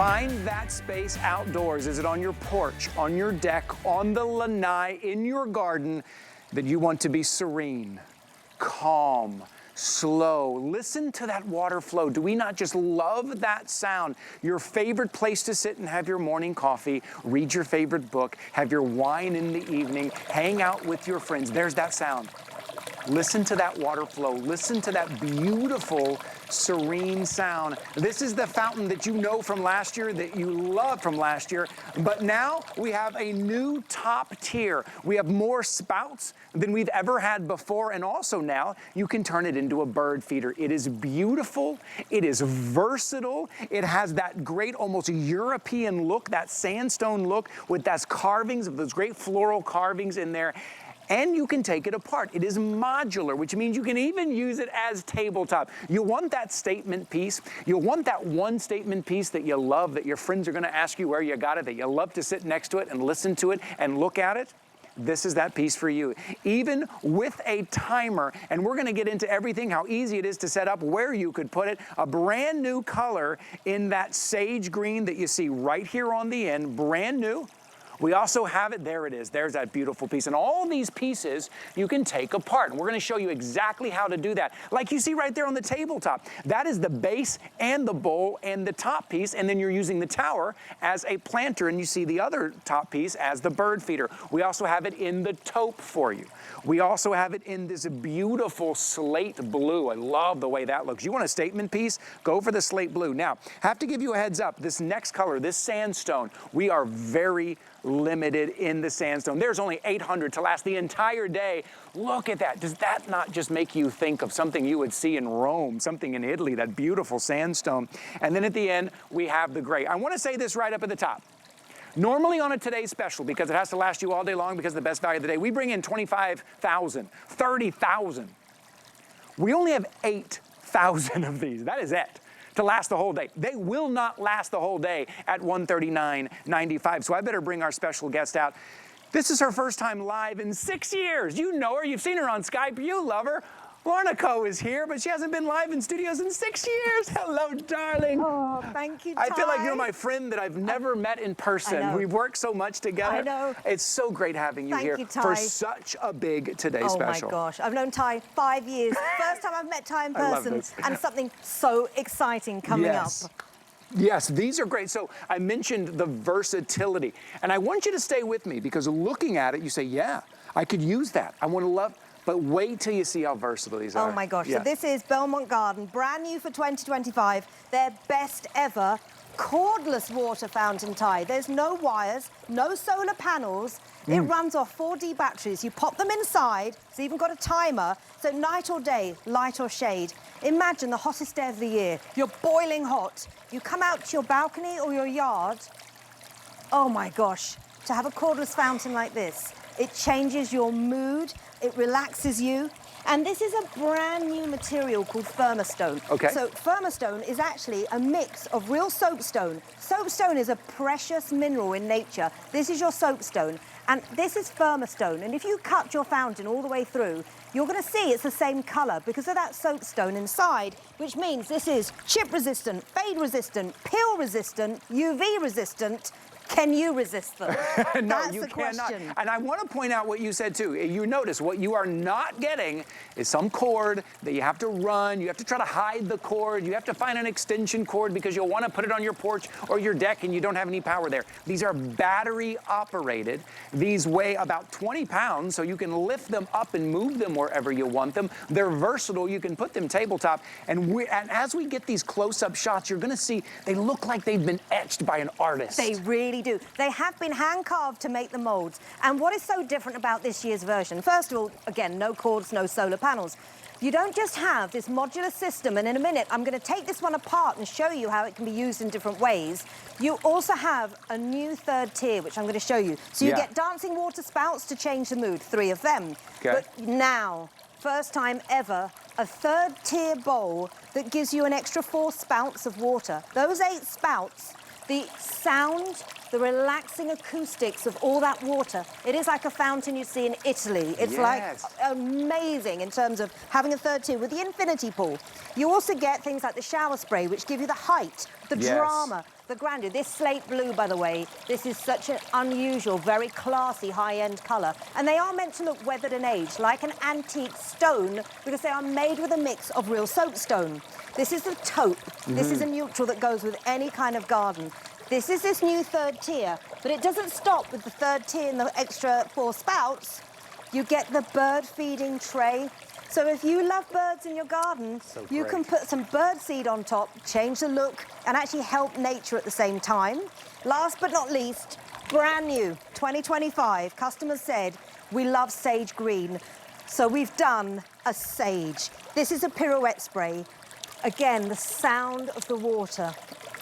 Find that space outdoors. Is it on your porch, on your deck, on the lanai, in your garden, that you want to be serene, calm, slow? Listen to that water flow. Do we not just love that sound? Your favorite place to sit and have your morning coffee, read your favorite book, have your wine in the evening, hang out with your friends. There's that sound. Listen to that water flow. Listen to that beautiful, serene sound. This is the fountain that you know from last year, that you loved from last year. But now we have a new top tier. We have more spouts than we've ever had before. And also now you can turn it into a bird feeder. It is beautiful. It is versatile. It has that great, almost European look, that sandstone look with those carvings, of those great floral carvings in there. And you can take it apart. It is modular, which means you can even use it as tabletop. You want that statement piece. You'll want that one statement piece that you love, that your friends are gonna ask you where you got it, that you love to sit next to it and listen to it and look at it. This is that piece for you. Even with a timer, and we're gonna get into everything, how easy it is to set up, where you could put it, a brand new color in that sage green that you see right here on the end, brand new. We also have it, there it is, there's that beautiful piece. And all these pieces you can take apart. And we're gonna show you exactly how to do that. Like you see right there on the tabletop. That is the base and the bowl and the top piece, and then you're using the tower as a planter, and you see the other top piece as the bird feeder. We also have it in the taupe for you. We also have it in this beautiful slate blue. I love the way that looks. You want a statement piece? Go for the slate blue. Now, have to give you a heads up. This next color, this sandstone, we are very limited in the sandstone. There's only 800 to last the entire day. Look at that. Does that not just make you think of something you would see in Rome, something in Italy, that beautiful sandstone? And then at the end, we have the gray. I want to say this right up at the top. Normally on a Today's Special, because it has to last you all day long because of the best value of the day, we bring in 25,000, 30,000. We only have 8,000 of these. That is it. To last the whole day. They will not last the whole day at $139.95. So I better bring our special guest out. This is her first time live in 6 years. You know her, you've seen her on Skype, you love her. Lorna Coe is here, but she hasn't been live in studios in 6 years. Hello, darling. Oh, thank you, Ty. I feel like you're my friend that I've never met in person. We've worked so much together. I know. It's so great having you here for such a big Today Special. Oh my gosh, I've known Ty 5 years. First time I've met Ty in person, and something so exciting coming up. Yes, these are great. So I mentioned the versatility, and I want you to stay with me because looking at it, you say, yeah, I could use that. I want to love. But wait till you see how versatile these are. Oh my gosh, so this is Belmont Garden, brand new for 2025, their best ever cordless water fountain, Ty. There's no wires, no solar panels. It runs off 4D batteries. You pop them inside, it's even got a timer, so night or day, light or shade. Imagine the hottest day of the year. You're boiling hot. You come out to your balcony or your yard. Oh my gosh, to have a cordless fountain like this, it changes your mood, it relaxes you. And this is a brand new material called Firmastone. Okay. So Firmastone is actually a mix of real soapstone. Soapstone is a precious mineral in nature. This is your soapstone, and this is Firmastone. And if you cut your fountain all the way through, you're gonna see it's the same color because of that soapstone inside, which means this is chip resistant, fade resistant, peel resistant, UV resistant. Can you resist them? No, That's you the cannot. question. And I want to point out what you said too. You notice what you are not getting is some cord that you have to run. You have to try to hide the cord. You have to find an extension cord because you'll want to put it on your porch or your deck and you don't have any power there. These are battery operated. These weigh about 20 pounds, so you can lift them up and move them wherever you want them. They're versatile. You can put them tabletop. And as we get these close-up shots, you're going to see they look like they've been etched by an artist. They really do. They have been hand-carved to make the molds. And what is so different about this year's version? First of all, again, no cords, no solar panels. You don't just have this modular system, and in a minute, I'm going to take this one apart and show you how it can be used in different ways. You also have a new third tier, which I'm going to show you. So you get dancing water spouts to change the mood, 3 of them. But now, first time ever, a third tier bowl that gives you an extra 4 spouts of water. Those 8 spouts, the sound, the relaxing acoustics of all that water. It is like a fountain you see in Italy. It's Yes. like amazing in terms of having a third tier with the infinity pool. You also get things like the shower spray, which give you the height, the Yes. drama, the grandeur. This slate blue, by the way, this is such an unusual, very classy, high-end colour. And they are meant to look weathered and aged, like an antique stone, because they are made with a mix of real soapstone. This is the taupe. This is a neutral that goes with any kind of garden. This is this new third tier, but it doesn't stop with the third tier and the extra 4 spouts. You get the bird feeding tray. So if you love birds in your garden, you can put some bird seed on top, change the look, and actually help nature at the same time. Last but not least, brand new, 2025. Customers said, we love sage green. So we've done a sage. This is a pirouette spray. Again, the sound of the water.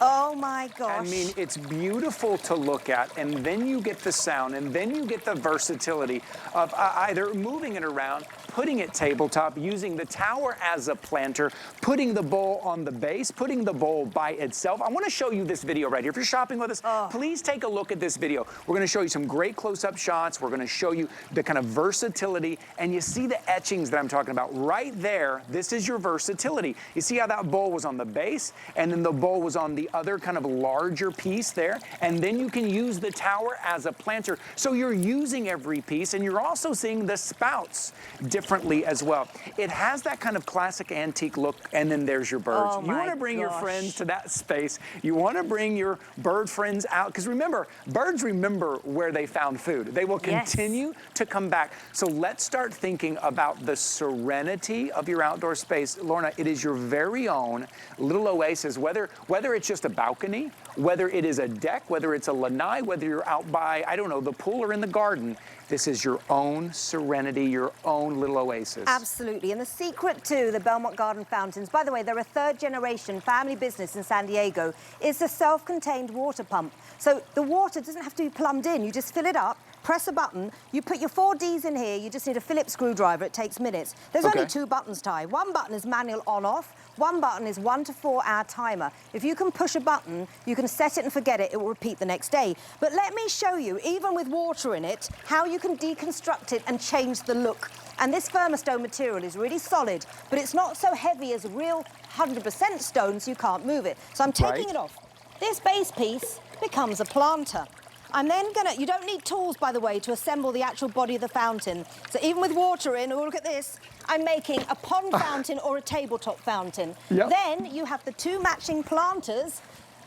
Oh my gosh. I mean, it's beautiful to look at, and then you get the sound, and then you get the versatility of either moving it around, putting it tabletop, using the tower as a planter, putting the bowl on the base, putting the bowl by itself. I want to show you this video right here. If you're shopping with us, please take a look at this video. We're going to show you some great close-up shots. We're going to show you the kind of versatility, and you see the etchings that I'm talking about right there. This is your versatility. You see how that bowl was on the base, and then the bowl was on the other kind of larger piece there, and then you can use the tower as a planter. So you're using every piece, and you're also seeing the spouts differently as well. It has that kind of classic antique look, and then there's your birds. You want to bring your friends to that space. You want to bring your bird friends out, because remember, birds remember where they found food. They will continue to come back. So let's start thinking about the serenity of your outdoor space. Lorna, it is your very own little oasis, whether it's just a balcony, whether it is a deck, whether it's a lanai, whether you're out by, I don't know, the pool or in the garden. This is your own serenity, your own little oasis. Absolutely. And the secret to the Belmont Garden fountains, by the way, they're a third-generation family business in San Diego, is a self-contained water pump. So the water doesn't have to be plumbed in. You just fill it up, press a button, you put your 4 Ds in here, you just need a Phillips screwdriver, it takes minutes. There's only 2 buttons, Ty. One button is manual on-off, one button is 1 to 4 hour timer. If you can push a button, you can set it and forget it, it will repeat the next day. But let me show you, even with water in it, how you can deconstruct it and change the look. And this Firmastone material is really solid, but it's not so heavy as real 100% stone, so you can't move it. So I'm taking it off. This base piece becomes a planter. I'm then gonna, you don't need tools, by the way, to assemble the actual body of the fountain. So even with water in, oh, look at this, I'm making a pond fountain or a tabletop fountain. Then you have the 2 matching planters,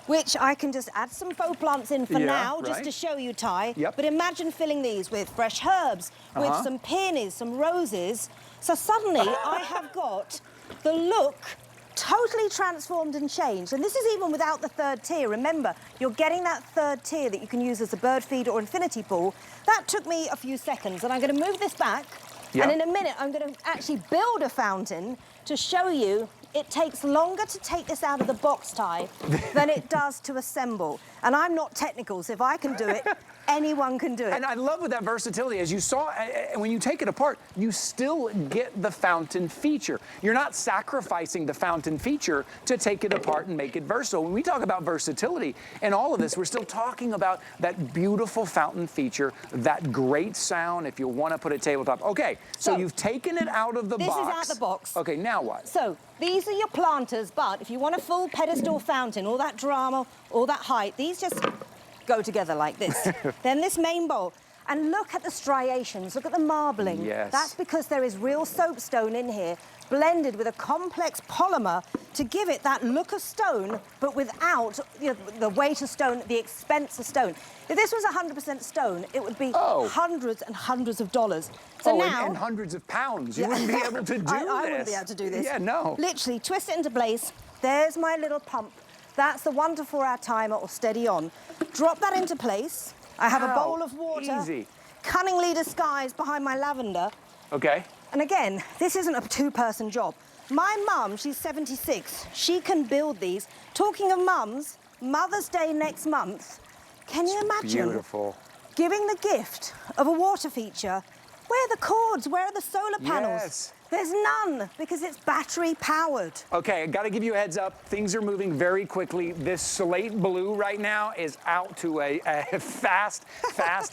which I can just add some faux plants in for now, just to show you, Ty. But imagine filling these with fresh herbs, with some peonies, some roses. So suddenly I have got the look totally transformed and changed. And this is even without the third tier. Remember, you're getting that third tier that you can use as a bird feeder or infinity pool. That took me a few seconds, and I'm going to move this back. And in a minute, I'm going to actually build a fountain to show you it takes longer to take this out of the box, Ty, than it does to assemble. And I'm not technical, so if I can do it, anyone can do it. And I love with that versatility, as you saw, when you take it apart, you still get the fountain feature. You're not sacrificing the fountain feature to take it apart and make it versatile. When we talk about versatility and all of this, we're still talking about that beautiful fountain feature, that great sound if you want to put a tabletop. Okay, so you've taken it out of the box. This is out the box. Okay, now what? So these are your planters, but if you want a full pedestal fountain, all that drama, all that height, these just go together like this. Then this main bowl. And look at the striations, look at the marbling. That's because there is real soapstone in here, blended with a complex polymer to give it that look of stone, but without the weight of stone, the expense of stone. If this was 100% stone, it would be hundreds and hundreds of dollars. So now, and hundreds of pounds. You wouldn't be able to do this. I wouldn't be able to do this. Yeah, no. Literally, twist it into place. There's my little pump. That's the 1 to 4 hour timer or steady on. Drop that into place. I have a bowl of water, cunningly disguised behind my lavender. And again, this isn't a 2-person job. My mum, she's 76, she can build these. Talking of mums, Mother's Day next month, can you imagine giving the gift of a water feature? Where are the cords? Where are the solar panels? There's none, because it's battery powered. Okay, I gotta give you a heads up. Things are moving very quickly. This slate blue right now is out to a fast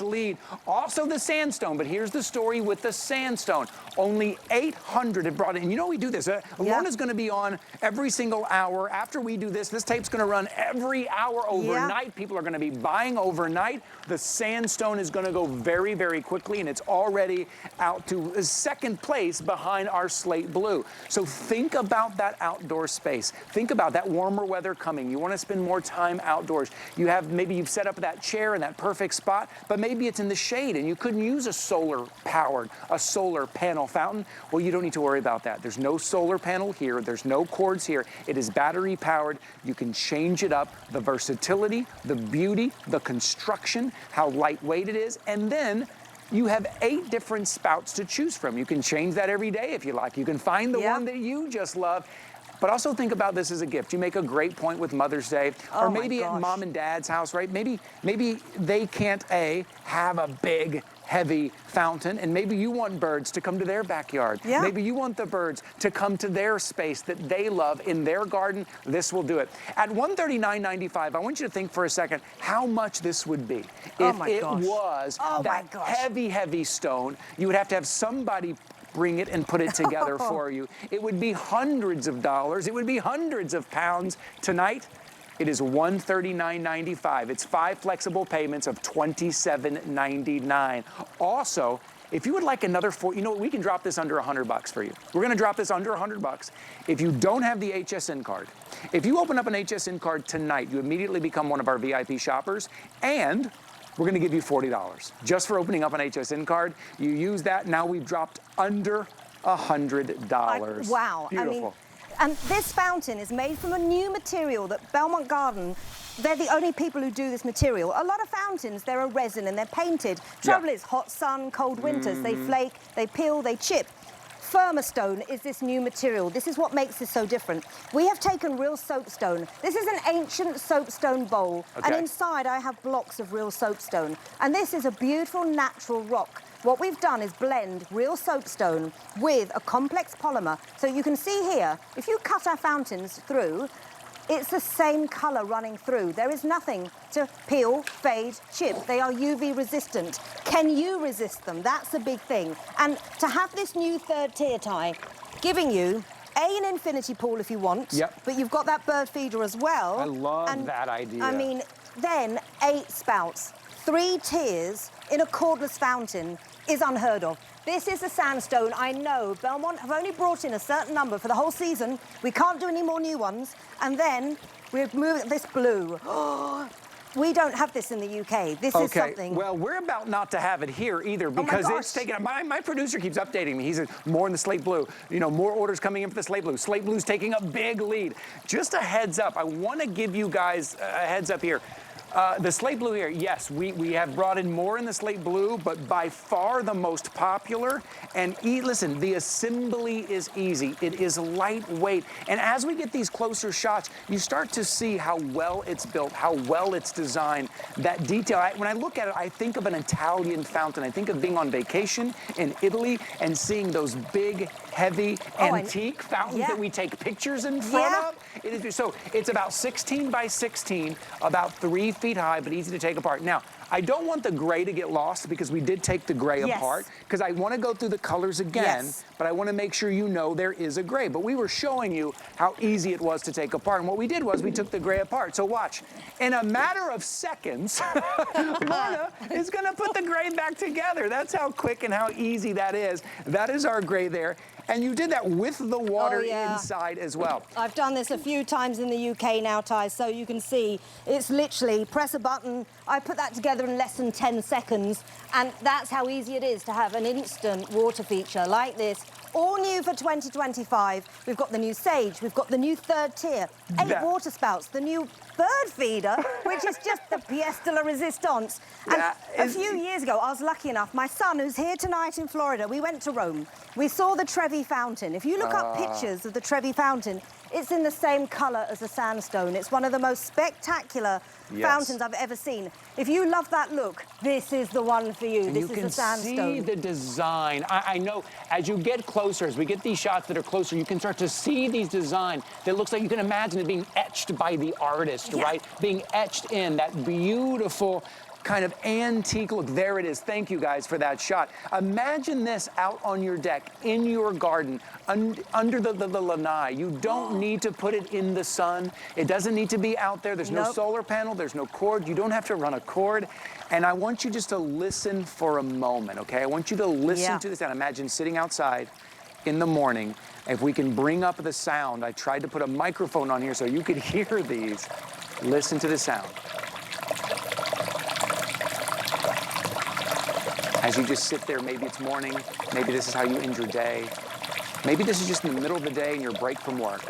lead. Also the sandstone, but here's the story with the sandstone. Only 800 have brought in. You know we do this. Lorna's gonna be on every single hour. After we do this, this tape's gonna run every hour overnight. Yeah. People are gonna be buying overnight. The sandstone is gonna go very, very quickly, and it's already out to second place behind our slate blue. So think about that outdoor space. Think about that warmer weather coming. You want to spend more time outdoors. Maybe you've set up that chair in that perfect spot, but maybe it's in the shade and you couldn't use a solar panel fountain. Well, you don't need to worry about that. There's no solar panel here. There's no cords here. It is battery powered. You can change it up. The versatility, the beauty, the construction, how lightweight it is, and then you have 8 different spouts to choose from. You can change that every day if you like. You can find the one that you just love. But also think about this as a gift. You make a great point with Mother's Day, or maybe at mom and dad's house, right? Maybe they can't have a big, heavy fountain, and maybe you want birds to come to their backyard. Yeah. Maybe you want the birds to come to their space that they love in their garden. This will do it. At $139.95, I want you to think for a second how much this would be if it was that heavy, heavy stone. You would have to have somebody bring it and put it together for you. It would be hundreds of dollars. It would be hundreds of pounds. Tonight, it is $139.95. It's 5 flexible payments of $27.99. Also, if you would like another 4, you know what, we can drop this under $100 for you. We're gonna drop this under $100. If you don't have the HSN card, if you open up an HSN card tonight, you immediately become one of our VIP shoppers, and we're gonna give you $40 just for opening up an HSN card. You use that, now we've dropped under $100. Wow. Beautiful. I mean, and this fountain is made from a new material that Belmont Garden, they're the only people who do this material. A lot of fountains, they're a resin and they're painted. Trouble is, hot sun, cold winters, they flake, they peel, they chip. Firmastone is this new material. This is what makes this so different. We have taken real soapstone. This is an ancient soapstone bowl, and inside I have blocks of real soapstone. And this is a beautiful natural rock. What we've done is blend real soapstone with a complex polymer. So you can see here, if you cut our fountains through, it's the same color running through. There is nothing to peel, fade, chip. They are UV resistant. Can you resist them? That's the big thing. And to have this new third tier tie, giving you an infinity pool if you want, but you've got that bird feeder as well. I love that idea. I mean, then 8 spouts, 3 tiers in a cordless fountain is unheard of. This is a sandstone. I know Belmont have only brought in a certain number for the whole season. We can't do any more new ones. And then we've moved this blue. We don't have this in the UK. This is something. Well, we're about not to have it here either, because it's taken. My producer keeps updating me. He says more in the slate blue. You know, more orders coming in for the slate blue. Slate blue's taking a big lead. Just a heads up. I want to give you guys a heads up here. The slate blue here, yes, we have brought in more in the slate blue, but by far the most popular. And listen, the assembly is easy. It is lightweight. And as we get these closer shots, you start to see how well it's built, how well it's designed. That detail, when I look at it, I think of an Italian fountain. I think of being on vacation in Italy and seeing those big, heavy, antique fountains that we take pictures in front of. It is, so it's about 16 by 16, about 3 feet high, but easy to take apart. Now, I don't want the gray to get lost, because we did take the gray apart, because I want to go through the colors again, but I want to make sure you know there is a gray. But we were showing you how easy it was to take apart. And what we did was we took the gray apart. So watch. In a matter of seconds, Lorna is going to put the gray back together. That's how quick and how easy that is. That is our gray there. And you did that with the water inside as well. I've done this a few times in the UK now, Ty, so you can see it's literally press a button. I put that together in less than 10 seconds, and that's how easy it is to have an instant water feature like this. All new for 2025. We've got the new Sage, we've got the new third tier, 8 water spouts, the new bird feeder, which is just the pièce de la résistance. And a few years ago, I was lucky enough, my son, who's here tonight in Florida, we went to Rome. We saw the Trevi Fountain. If you look up pictures of the Trevi Fountain, it's in the same color as the sandstone. It's one of the most spectacular fountains I've ever seen. If you love that look, this is the one for you. And this is the sandstone. You can see the design. I know as you get closer, as we get these shots that are closer, you can start to see these design that looks like you can imagine it being etched by the artist, right? Being etched in that beautiful kind of antique look. There it is. Thank you guys for that shot. Imagine this out on your deck, in your garden, under the lanai. You don't need to put it in the sun. It doesn't need to be out there. There's no solar panel. There's no cord. You don't have to run a cord. And I want you just to listen for a moment, okay? I want you to listen to this sound. Imagine sitting outside in the morning. If we can bring up the sound, I tried to put a microphone on here so you could hear these. Listen to the sound. As you just sit there, maybe it's morning, maybe this is how you end your day. Maybe this is just in the middle of the day and your break from work.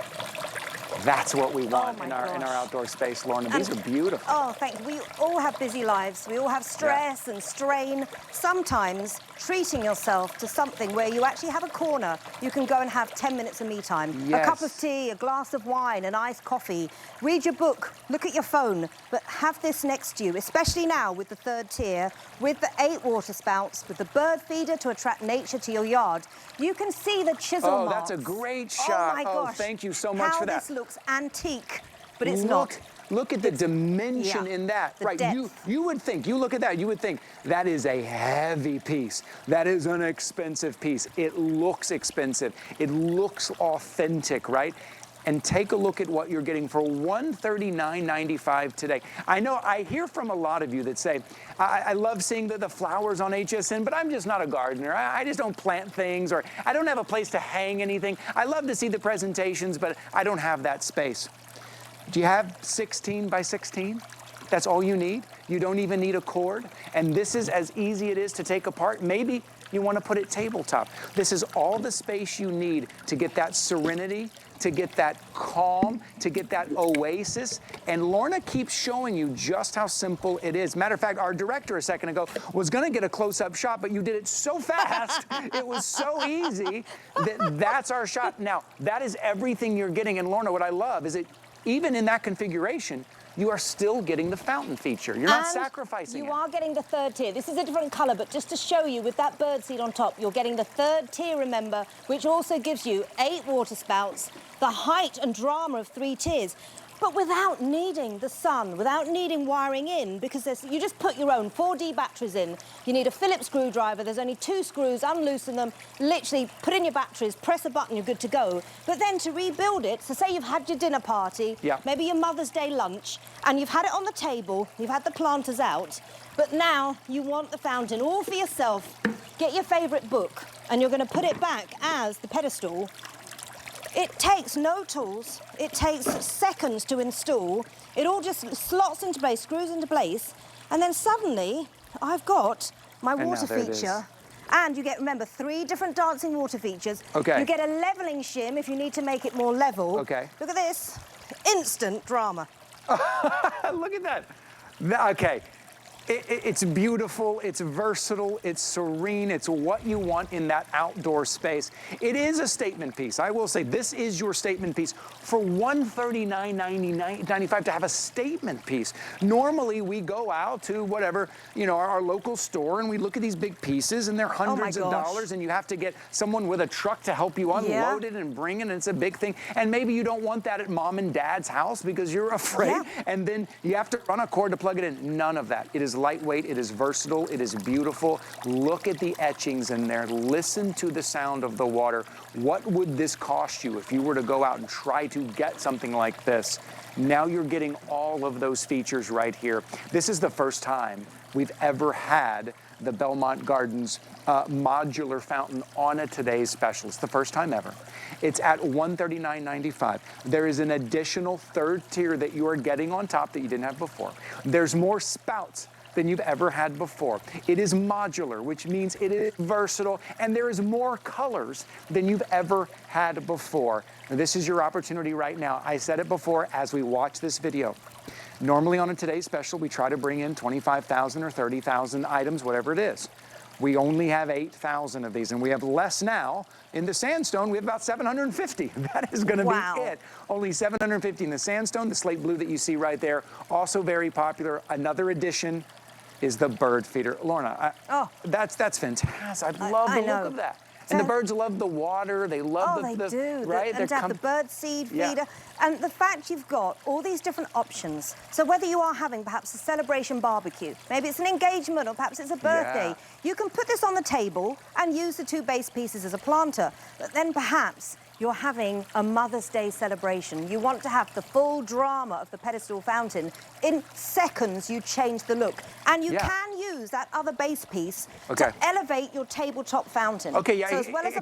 That's what we want in our outdoor space, Lorna. These are beautiful. Oh, thank you. We all have busy lives. We all have stress and strain. Sometimes treating yourself to something where you actually have a corner, you can go and have 10 minutes of me time. A cup of tea, a glass of wine, an iced coffee. Read your book, look at your phone, but have this next to you, especially now with the 3rd tier, with the 8 water spouts, with the bird feeder to attract nature to your yard. You can see the chisel marks. Oh, that's a great shot. Oh, my gosh. Oh, thank you so much for that. How this looks antique, but it's not. Look at the dimension in that. The depth. You would think, you look at that, you would think that is a heavy piece. That is an expensive piece. It looks expensive. It looks authentic, right? And take a look at what you're getting for $139.95 today. I know I hear from a lot of you that say, I love seeing the flowers on HSN, but I'm just not a gardener. I just don't plant things, or I don't have a place to hang anything. I love to see the presentations, but I don't have that space. Do you have 16 by 16? That's all you need. You don't even need a cord. And this is as easy it is to take apart. Maybe you want to put it tabletop. This is all the space you need to get that serenity, to get that calm, to get that oasis. And Lorna keeps showing you just how simple it is. Matter of fact, our director a second ago was gonna get a close-up shot, but you did it so fast, it was so easy, that's our shot. Now, that is everything you're getting. And Lorna, what I love is even in that configuration, you are still getting the fountain feature. You're not sacrificing it. You are getting the 3rd tier. This is a different color, but just to show you, with that birdseed on top, you're getting the 3rd tier, remember, which also gives you 8 water spouts, the height and drama of 3 tiers, but without needing the sun, without needing wiring in, because you just put your own 4D batteries in. You need a Phillips screwdriver. There's only 2 screws, unloosen them, literally put in your batteries, press a button, you're good to go. But then to rebuild it, so say you've had your dinner party, maybe your Mother's Day lunch, and you've had it on the table, you've had the planters out, but now you want the fountain all for yourself. Get your favorite book, and you're gonna put it back as the pedestal. It takes no tools. It takes seconds to install. It all just slots into place, screws into place, and then suddenly I've got my water feature. And you get, remember, 3 different dancing water features. Okay. You get a leveling shim if you need to make it more level. Okay. Look at this. Instant drama. Look at that. Okay. It's beautiful, it's versatile, it's serene, it's what you want in that outdoor space. It is a statement piece. I will say this is your statement piece. For $139.95 to have a statement piece. Normally we go out to whatever, our local store, and we look at these big pieces, and they're hundreds of dollars, and you have to get someone with a truck to help you unload it and bring it, and it's a big thing. And maybe you don't want that at mom and dad's house because you're afraid, and then you have to run a cord to plug it in. None of that. It is lightweight, it is versatile, it is beautiful. Look at the etchings in there. Listen to the sound of the water. What would this cost you if you were to go out and try to get something like this? Now you're getting all of those features right here. This is the first time we've ever had the Belmont Gardens modular fountain on a Today's Special. It's the first time ever. It's at $139.95. There is an additional 3rd tier that you are getting on top that you didn't have before. There's more spouts than you've ever had before. It is modular, which means it is versatile, and there is more colors than you've ever had before. Now, this is your opportunity right now. I said it before as we watch this video. Normally on a Today's Special, we try to bring in 25,000 or 30,000 items, whatever it is. We only have 8,000 of these, and we have less now. In the sandstone, we have about 750. That is gonna be it. Only 750 in the sandstone. The slate blue that you see right there, also very popular. Another addition is the bird feeder. Lorna, that's fantastic. I love the look of that. And the birds love the water. They love they do. Right? And to have the bird seed feeder. And the fact you've got all these different options. So whether you are having perhaps a celebration barbecue, maybe it's an engagement or perhaps it's a birthday, you can put this on the table and use the 2 base pieces as a planter. But then perhaps you're having a Mother's Day celebration. You want to have the full drama of the pedestal fountain. In seconds, you change the look. And you can use that other base piece to elevate your tabletop fountain. Okay, so as well as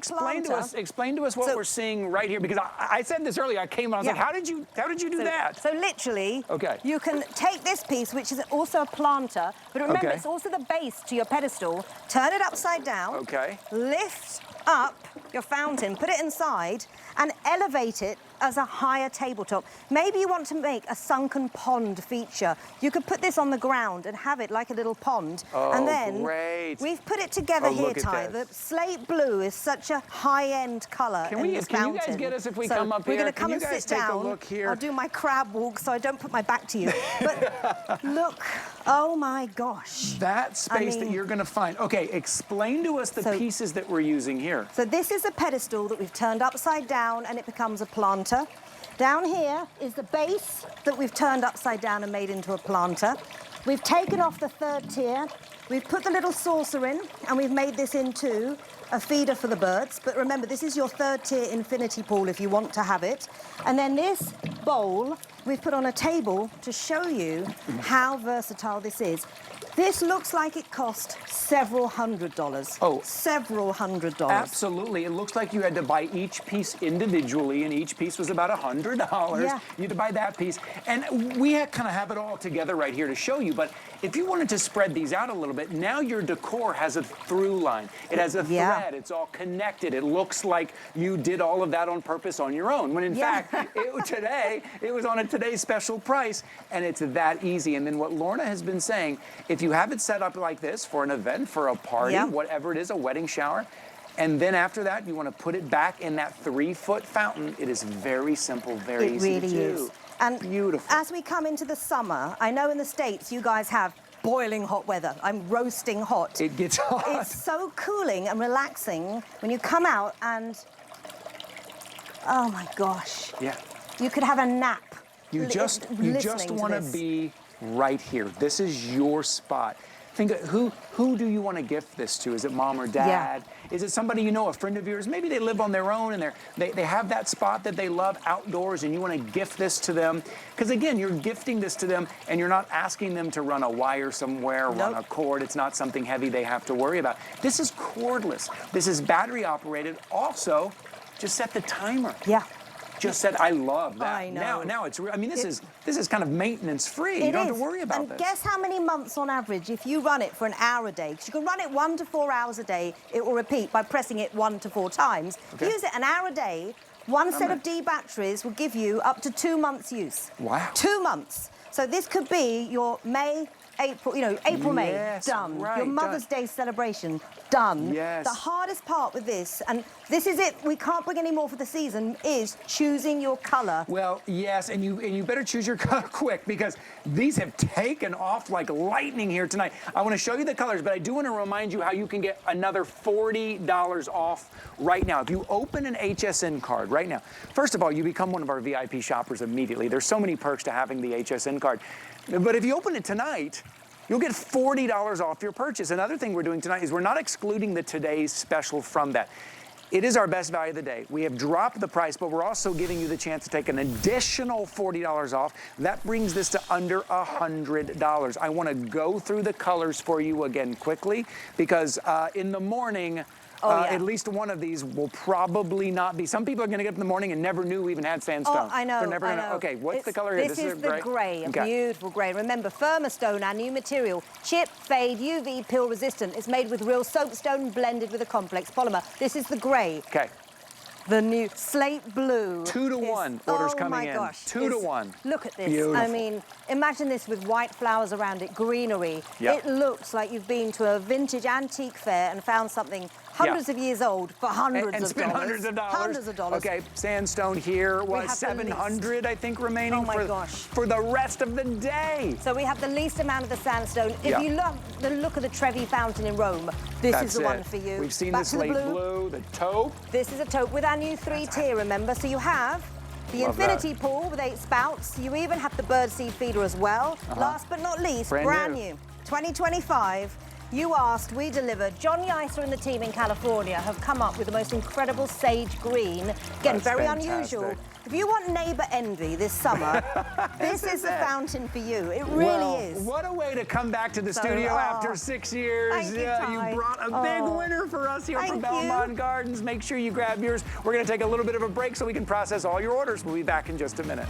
explain to us what we're seeing right here, because I said this earlier. I came on, I was like, how did you do that? So literally, you can take this piece, which is also a planter, but remember, it's also the base to your pedestal, turn it upside down, lift up your fountain, put it inside, and elevate it as a higher tabletop. Maybe you want to make a sunken pond feature. You could put this on the ground and have it like a little pond. And then we've put it together here, Ty. The slate blue is such a high-end color in this fountain. Can you guys get us if we come up here? We're going to come and sit down. Look here? I'll do my crab walk so I don't put my back to you. But look, oh my gosh. That space that you're going to find. Okay, explain to us the pieces that we're using here. So this is a pedestal that we've turned upside down and it becomes a planter. Down here is the base that we've turned upside down and made into a planter. We've taken off the 3rd tier. We've put the little saucer in and we've made this into a feeder for the birds. But remember, this is your 3rd tier infinity pool if you want to have it. And then this bowl we've put on a table to show you how versatile this is. This looks like it cost several $100s. Oh. Several $100s. Absolutely. It looks like you had to buy each piece individually, and each piece was about $100. Yeah. You had to buy that piece. And we kind of have it all together right here to show you, but if you wanted to spread these out a little bit, now your decor has a through line. It has a thread. It's all connected. It looks like you did all of that on purpose on your own, when in fact, it was on a today's special price, and it's that easy. And then what Lorna has been saying, if you have it set up like this for an event, for a party, whatever it is, a wedding shower, and then after that, you want to put it back in that 3-foot fountain, it is very simple, very easy to do. It really is. And beautiful. As we come into the summer, I know in the States you guys have boiling hot weather. I'm roasting hot. It gets hot. It's so cooling and relaxing when you come out and, oh my gosh. Yeah. You could have a nap. You just want to be right here. This is your spot. Think of who do you want to gift this to? Is it mom or dad? Is it somebody you know, a friend of yours? Maybe they live on their own and they have that spot that they love outdoors, and you want to gift this to them. Because again, you're gifting this to them and you're not asking them to run a wire somewhere, run a cord. It's not something heavy they have to worry about. This is cordless. This is battery operated. Also, just set the timer. Yeah. Just said, I love that. I know. Now it's real. I mean, this is kind of maintenance free. You don't have to worry about this. And guess how many months on average, if you run it for an hour a day, because you can run it 1 to 4 hours a day, it will repeat by pressing it 1 to 4 times. If you use it an hour a day, one set of D batteries will give you up to 2 months use. Wow. 2 months. So this could be your May, April, April, May, done. Your Mother's Day celebration, done. Yes. The hardest part with this, and this is it, we can't bring any more for the season, is choosing your color. Well, yes, and you better choose your color quick, because these have taken off like lightning here tonight. I want to show you the colors, but I do want to remind you how you can get another $40 off right now. If you open an HSN card right now, first of all, you become one of our VIP shoppers immediately. There's so many perks to having the HSN card. But if you open it tonight, you'll get $40 off your purchase. Another thing we're doing tonight is we're not excluding the today's special from that. It is our best value of the day. We have dropped the price, but we're also giving you the chance to take an additional $40 off. That brings this to under $100. I want to go through the colors for you again quickly, because in the morning, at least one of these will probably not be. Some people are going to get up in the morning and never knew we even had sandstone. Oh, I know. They're never gonna. Okay, what's the color here? This is the gray, a beautiful gray. Remember, firmer stone, our new material. Chip, fade, UV, peel resistant. It's made with real soapstone blended with a complex polymer. This is the gray. Okay. The new slate blue. 2 to 1 orders coming in. Oh my gosh. 2 to 1. Look at this. Beautiful. I mean, imagine this with white flowers around it, greenery. Yep. It looks like you've been to a vintage antique fair and found something hundreds of years old for hundreds of dollars. And spent hundreds of dollars. Hundreds of dollars. Okay, sandstone here was 700, I think, remaining for the rest of the day. So we have the least amount of the sandstone. If you love the look of the Trevi Fountain in Rome, this is the one for you. We've seen the slate blue, the taupe. This is a taupe with our new 3-tier, remember? So you have the infinity pool with 8 spouts. You even have the birdseed feeder as well. Last but not least, brand new. 2025. You asked, we delivered. John Yicer and the team in California have come up with the most incredible sage green. Again, very unusual. If you want neighbor envy this summer, this is the fountain for you. It really is. What a way to come back to the studio after 6 years. Thank you, Ty. You brought a big winner for us here from Belmont Gardens. Make sure you grab yours. We're going to take a little bit of a break so we can process all your orders. We'll be back in just a minute.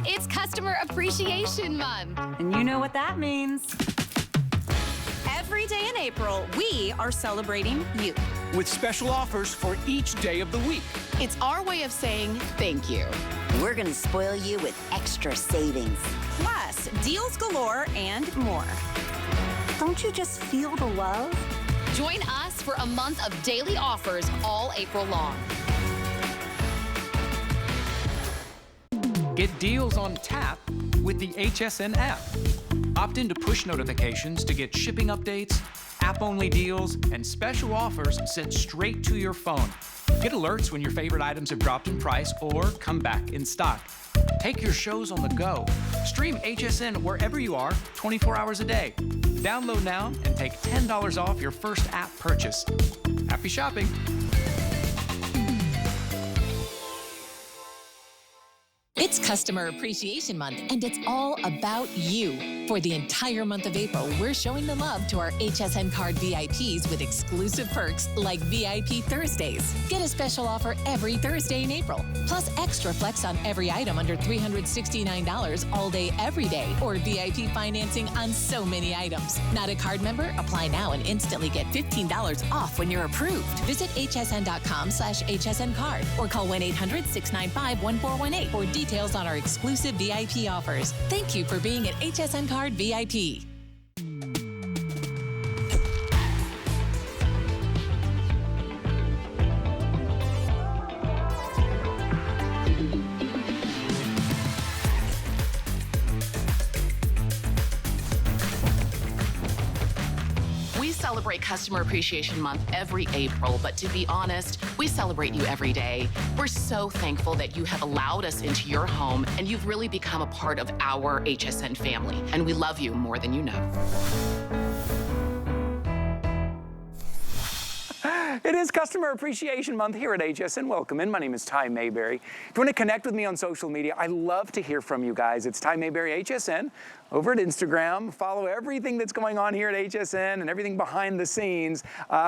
It's Customer Appreciation Month. And you know what that means. Every day in April, we are celebrating you. With special offers for each day of the week. It's our way of saying thank you. We're going to spoil you with extra savings. Plus, deals galore and more. Don't you just feel the love? Join us for a month of daily offers all April long. Get deals on tap with the HSN app. Opt into push notifications to get shipping updates, app-only deals, and special offers sent straight to your phone. Get alerts when your favorite items have dropped in price or come back in stock. Take your shows on the go. Stream HSN wherever you are, 24 hours a day. Download now and take $10 off your first app purchase. Happy shopping. It's Customer Appreciation Month, and it's all about you. For the entire month of April, we're showing the love to our HSN Card VIPs with exclusive perks like VIP Thursdays. Get a special offer every Thursday in April, plus extra flex on every item under $369 all day, every day, or VIP financing on so many items. Not a card member? Apply now and instantly get $15 off when you're approved. Visit hsn.com/HSN Card or call 1-800-695-1418 for details on our exclusive VIP offers. Thank you for being at HSN Card VIP. We celebrate Customer Appreciation Month every April, but to be honest, we celebrate you every day. We're so thankful that you have allowed us into your home and you've really become a part of our HSN family, and we love you more than you know. It is Customer Appreciation Month here at HSN. Welcome in. My name is Ty Mayberry. If you want to connect with me on social media, I love to hear from you guys. It's Ty Mayberry HSN over at Instagram. Follow everything that's going on here at HSN and everything behind the scenes.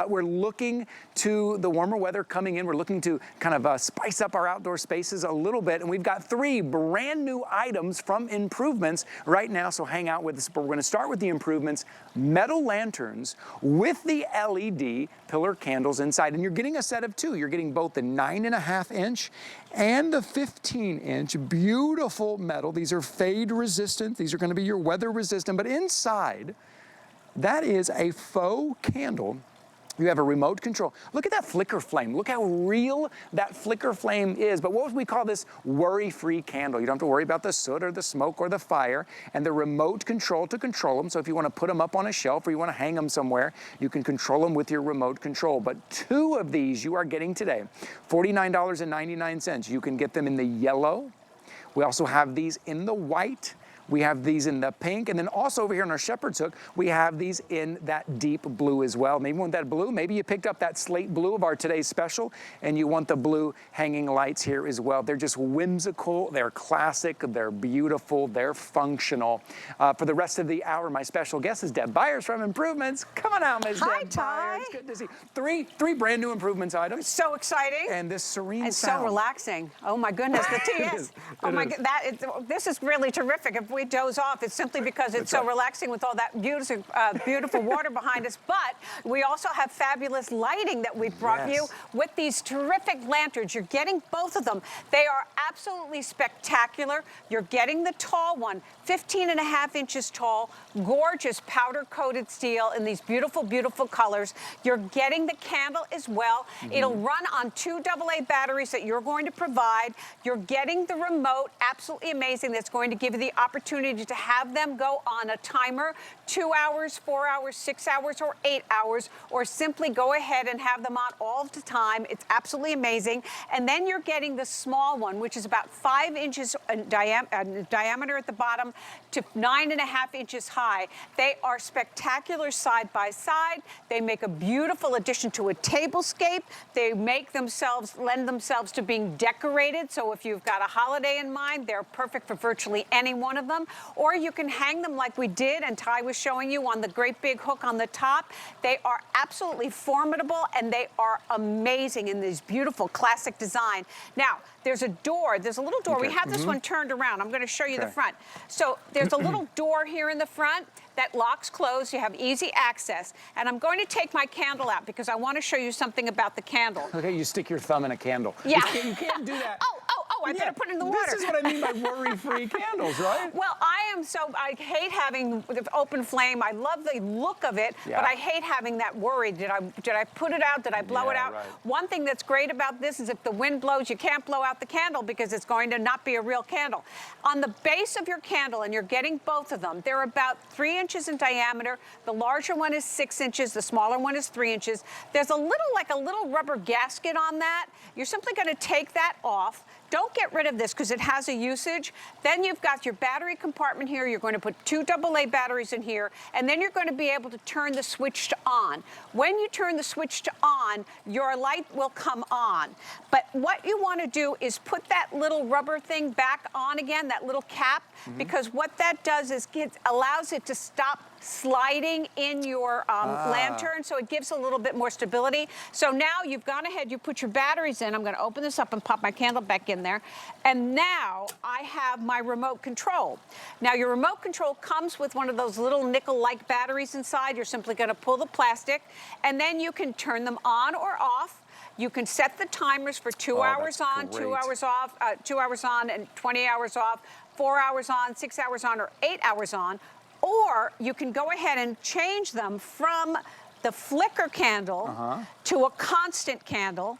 We're looking to the warmer weather coming in. We're looking to kind of spice up our outdoor spaces a little bit. And we've got 3 brand new items from Improvements right now. So hang out with us. But we're going to start with the Improvements metal lanterns with the LED pillar candles inside. And you're getting a set of 2. You're getting both the 9.5 inch and the 15-inch beautiful metal. These are fade resistant. These are going to be your weather resistant. But inside, that is a faux candle. You have a remote control. Look at that flicker flame. Look how real that flicker flame is. But what would we call this? Worry-free candle. You don't have to worry about the soot or the smoke or the fire. And the remote control to control them. So if you want to put them up on a shelf or you want to hang them somewhere, you can control them with your remote control. But 2 of these you are getting today, $49.99. You can get them in the yellow. We also have these in the white. We have these in the pink, and then also over here on our shepherd's hook, we have these in that deep blue as well. Maybe you want that blue, maybe you picked up that slate blue of our today's special, and you want the blue hanging lights here as well. They're just whimsical, they're classic, they're beautiful, they're functional. For the rest of the hour, my special guest is Deb Byers from Improvements. Come on out, Ms. Hi, Deb Ty. Byers. Good to see you. 3 brand new Improvements items. So exciting. And this serene and sound. so relaxing. Oh my goodness, the TS. Oh my God, this is really terrific. If we doze off. It's simply because it's so relaxing with all that beautiful water behind us. But we also have fabulous lighting that we've brought you with these terrific lanterns. You're getting both of them. They are absolutely spectacular. You're getting the tall one, 15.5 inches tall, gorgeous powder-coated steel in these beautiful, beautiful colors. You're getting the candle as well. It'll run on 2 AA batteries that you're going to provide. You're getting the remote, absolutely amazing, that's going to give you the opportunity to have them go on a timer, 2 hours, 4 hours, 6 hours, or 8 hours, or simply go ahead and have them on all the time. It's absolutely amazing. And then you're getting the small one, which is about 5 inches in diameter at the bottom to 9.5 inches high. They are spectacular side by side. They make a beautiful addition to a tablescape. They make themselves, lend themselves to being decorated. So if you've got a holiday in mind, they're perfect for virtually any one of them. Or you can hang them like we did, and Ty was showing you, on the great big hook on the top. They are absolutely formidable, and they are amazing in this beautiful classic design. Now, there's a door. There's a little door. We have this one turned around. I'm going to show you the front. So there's a little door here in the front that locks closed. You have easy access. And I'm going to take my candle out because I want to show you something about the candle. Okay, you stick your thumb in a candle. Yeah. You can't do that. I better put it in the water. This is what I mean by worry-free candles, right? Well, I hate having the open flame. I love the look of it, but I hate having that worry. Did I put it out? Did I blow it out? Right. One thing that's great about this is if the wind blows, you can't blow out the candle because it's going to not be a real candle. On the base of your candle, and you're getting both of them, they're about 3 inches in diameter. The larger one is 6 inches. The smaller one is 3 inches. There's a little rubber gasket on that. You're simply going to take that off. Don't get rid of this because it has a usage. Then you've got your battery compartment here. You're going to put 2 AA batteries in here, and then you're going to be able to turn the switch to on. When you turn the switch to on, your light will come on. But what you want to do is put that little rubber thing back on again, that little cap, because what that does is allows it to stop sliding in your lantern, so it gives a little bit more stability. So now you've gone ahead, you put your batteries in. I'm going to open this up and pop my candle back in there. And now I have my remote control. Now your remote control comes with one of those little nickel-like batteries inside. You're simply going to pull the plastic, and then you can turn them on or off. You can set the timers for 2 hours on, 2 hours off, 2 hours on and 20 hours off, 4 hours on, 6 hours on, or 8 hours on. Or you can go ahead and change them from the flicker candle to a constant candle,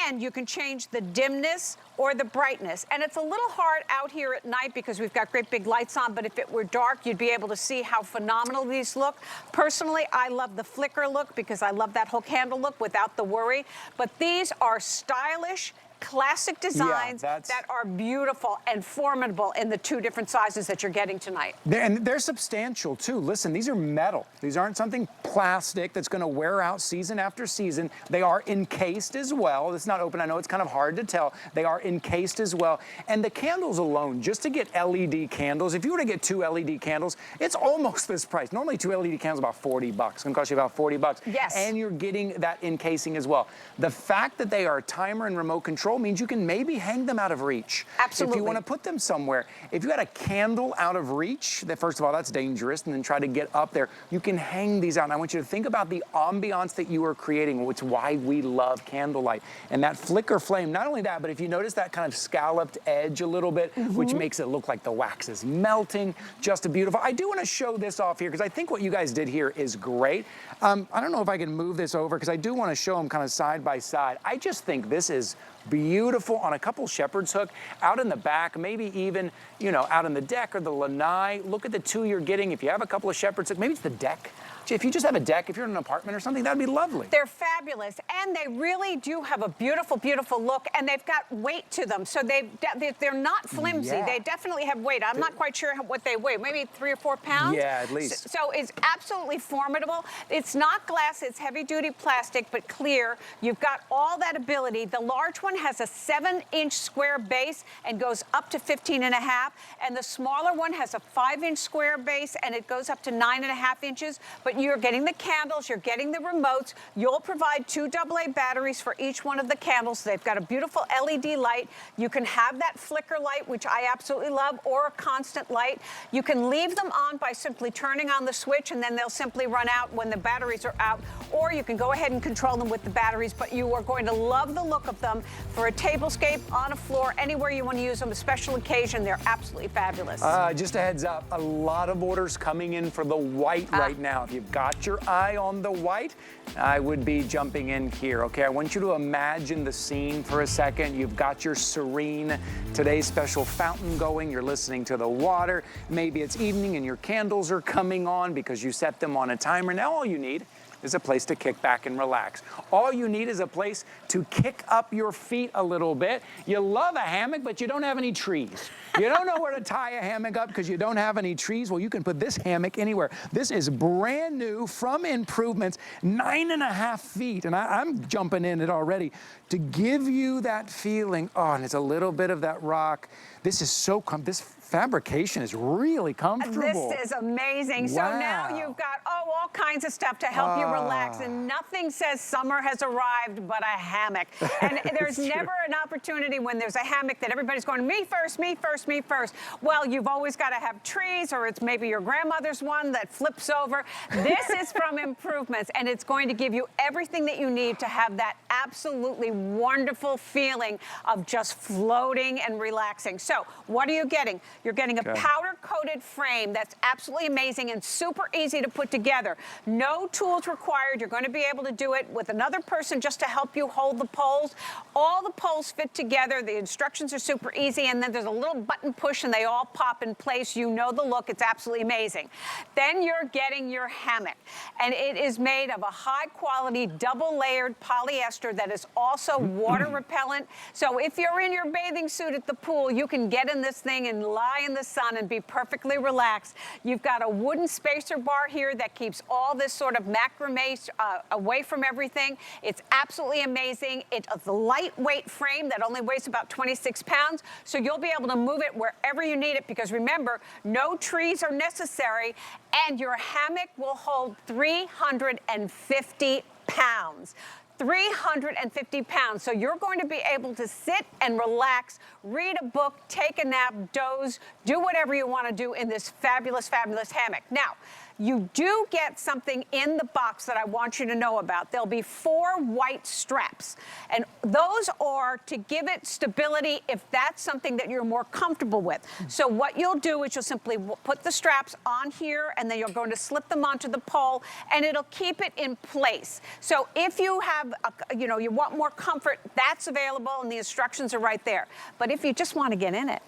and you can change the dimness or the brightness. And it's a little hard out here at night because we've got great big lights on, but if it were dark, you'd be able to see how phenomenal these look. Personally, I love the flicker look because I love that whole candle look without the worry. But these are stylish, classic designs that are beautiful and formidable in the 2 different sizes that you're getting tonight. And they're substantial too. Listen, these are metal. These aren't something plastic that's going to wear out season after season. They are encased as well. It's not open. I know it's kind of hard to tell. They are encased as well. And the candles alone, just to get LED candles, if you were to get 2 LED candles, it's almost this price. Normally 2 LED candles about $40. It's going to cost you about $40. Yes. And you're getting that encasing as well. The fact that they are timer and remote control means you can maybe hang them out of reach. Absolutely. If you want to put them somewhere. If you got a candle out of reach, first of all, that's dangerous, and then try to get up there, you can hang these out. And I want you to think about the ambiance that you are creating, which is why we love candlelight. And that flicker flame, not only that, but if you notice that kind of scalloped edge a little bit, which makes it look like the wax is melting, just a beautiful. I do want to show this off here because I think what you guys did here is great. I don't know if I can move this over because I do want to show them kind of side by side. I just think this is beautiful on a couple shepherd's hook out in the back, maybe even, you know, out on the deck or the lanai. Look at the 2 you're getting. If you have a couple of shepherd's hook, maybe it's the deck. If you just have a deck, if you're in an apartment or something, that'd be lovely. They're fabulous, and they really do have a beautiful, beautiful look, and they've got weight to them, so they're not flimsy. Yeah. They definitely have weight. I'm not quite sure what they weigh, maybe 3 or 4 pounds? Yeah, at least. So it's absolutely formidable. It's not glass, it's heavy-duty plastic, but clear. You've got all that ability. The large one has a 7-inch square base and goes up to 15.5, and the smaller one has a 5-inch square base, and it goes up to 9.5 inches, but But you're getting the candles, you're getting the remotes. You'll provide 2 AA batteries for each one of the candles. They've got a beautiful LED light. You can have that flicker light, which I absolutely love, or a constant light. You can leave them on by simply turning on the switch, and then they'll simply run out when the batteries are out. Or you can go ahead and control them with the batteries, but you are going to love the look of them for a tablescape, on a floor, anywhere you want to use them, a special occasion. They're absolutely fabulous. Just a heads up, a lot of orders coming in for the white right now. If you've got your eye on the white, I would be jumping in here, okay? I want you to imagine the scene for a second. You've got your Serene Today's Special fountain going. You're listening to the water. Maybe it's evening and your candles are coming on because you set them on a timer. Now all you need is a place to kick back and relax. All you need is a place to kick up your feet a little bit. You love a hammock, but you don't have any trees. You don't know where to tie a hammock up because you don't have any trees. Well, you can put this hammock anywhere. This is brand new from Improvements, 9.5 feet, and I'm jumping in it already to give you that feeling. Oh, and it's a little bit of that rock. This is so this fabrication is really comfortable. This is amazing. Wow. So now you've got, all kinds of stuff to help you relax. And nothing says summer has arrived but a hammock. And there's never an opportunity when there's a hammock that everybody's going, me first, me first, me first. Well, you've always got to have trees, or it's maybe your grandmother's one that flips over. This is from Improvements, and it's going to give you everything that you need to have that absolutely wonderful feeling of just floating and relaxing. So what are you getting? You're getting a powder-coated frame that's absolutely amazing and super easy to put together. No tools required. You're going to be able to do it with another person just to help you hold the poles. All the poles fit together. The instructions are super easy, and then there's a little button push, and they all pop in place. You know the look. It's absolutely amazing. Then you're getting your hammock, and it is made of a high-quality, double-layered polyester that is also water repellent. So if you're in your bathing suit at the pool, you can get in this thing and lie in the sun and be perfectly relaxed. You've got a wooden spacer bar here that keeps all this sort of macrame away from everything. It's absolutely amazing. It's a lightweight frame that only weighs about 26 pounds, so you'll be able to move it wherever you need it, because remember, no trees are necessary, and your hammock will hold 350 pounds. 350 pounds. So you're going to be able to sit and relax, read a book, take a nap, doze, do whatever you want to do in this fabulous, fabulous hammock. Now, you do get something in the box that I want you to know about. There'll be 4 white straps, and those are to give it stability if that's something that you're more comfortable with. So what you'll do is you'll simply put the straps on here, and then you're going to slip them onto the pole, and it'll keep it in place. So if you have, you want more comfort, that's available, and the instructions are right there. But if you just want to get in it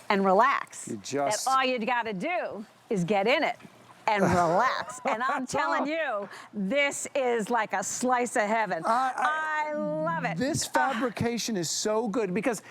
and relax, then all you got to do is get in it and relax. And I'm telling you, this is like a slice of heaven. I love it. This fabrication is so good, because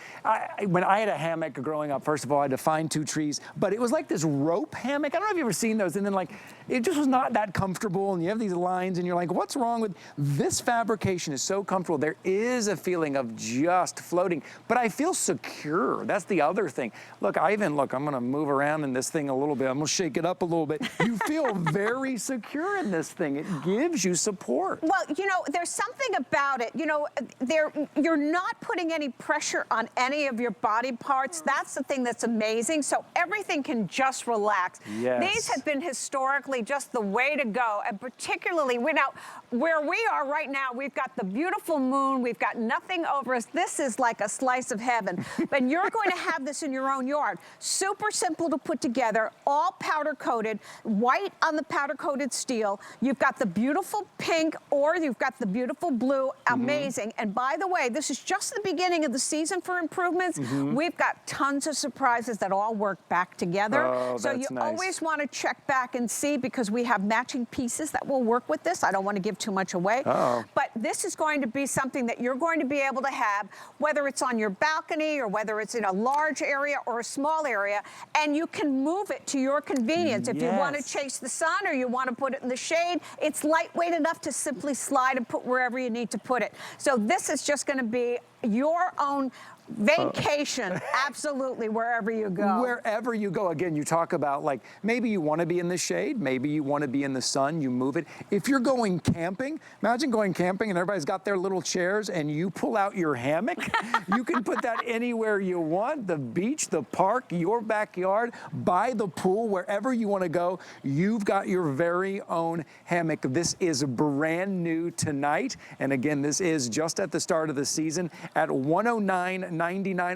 when I had a hammock growing up, first of all, I had to find 2 trees, but it was like this rope hammock. I don't know if you've ever seen those, and then it just was not that comfortable, and you have these lines, and you're like, what's wrong with this fabrication? Is so comfortable. There is a feeling of just floating, but I feel secure. That's the other thing. Look, I'm gonna move around in this thing a little bit. I'm gonna shake it up a little bit. You feel very secure in this thing. It gives you support. Well, there's something about it. You're not putting any pressure on any of your body parts. That's the thing that's amazing. So everything can just relax. Yes. These have been historically just the way to go, and particularly where we are right now, we've got the beautiful moon. We've got nothing over us. This is like a slice of heaven. But you're going to have this in your own yard. Super simple to put together, all powder coated, white on the powder coated steel. You've got the beautiful pink, or you've got the beautiful blue. Amazing. And by the way, this is just the beginning of the season for Improvements. We've got tons of surprises that all work back together. Oh, so you always want to check back and see, because we have matching pieces that will work with this. I don't want to give too much away. But this is going to be something that you're going to be able to have, whether it's on your balcony or whether it's in a large area or a small area, and you can move it to your convenience. If you want to chase the sun, or you want to put it in the shade, it's lightweight enough to simply slide and put wherever you need to put it. So this is just going to be your own vacation, absolutely, wherever you go. Wherever you go. Again, you talk about, like, maybe you want to be in the shade, maybe you want to be in the sun, you move it. If you're going camping, imagine going camping and everybody's got their little chairs and you pull out your hammock. You can put that anywhere you want, the beach, the park, your backyard, by the pool, wherever you want to go, you've got your very own hammock. This is brand new tonight. And again, this is just at the start of the season at $109.99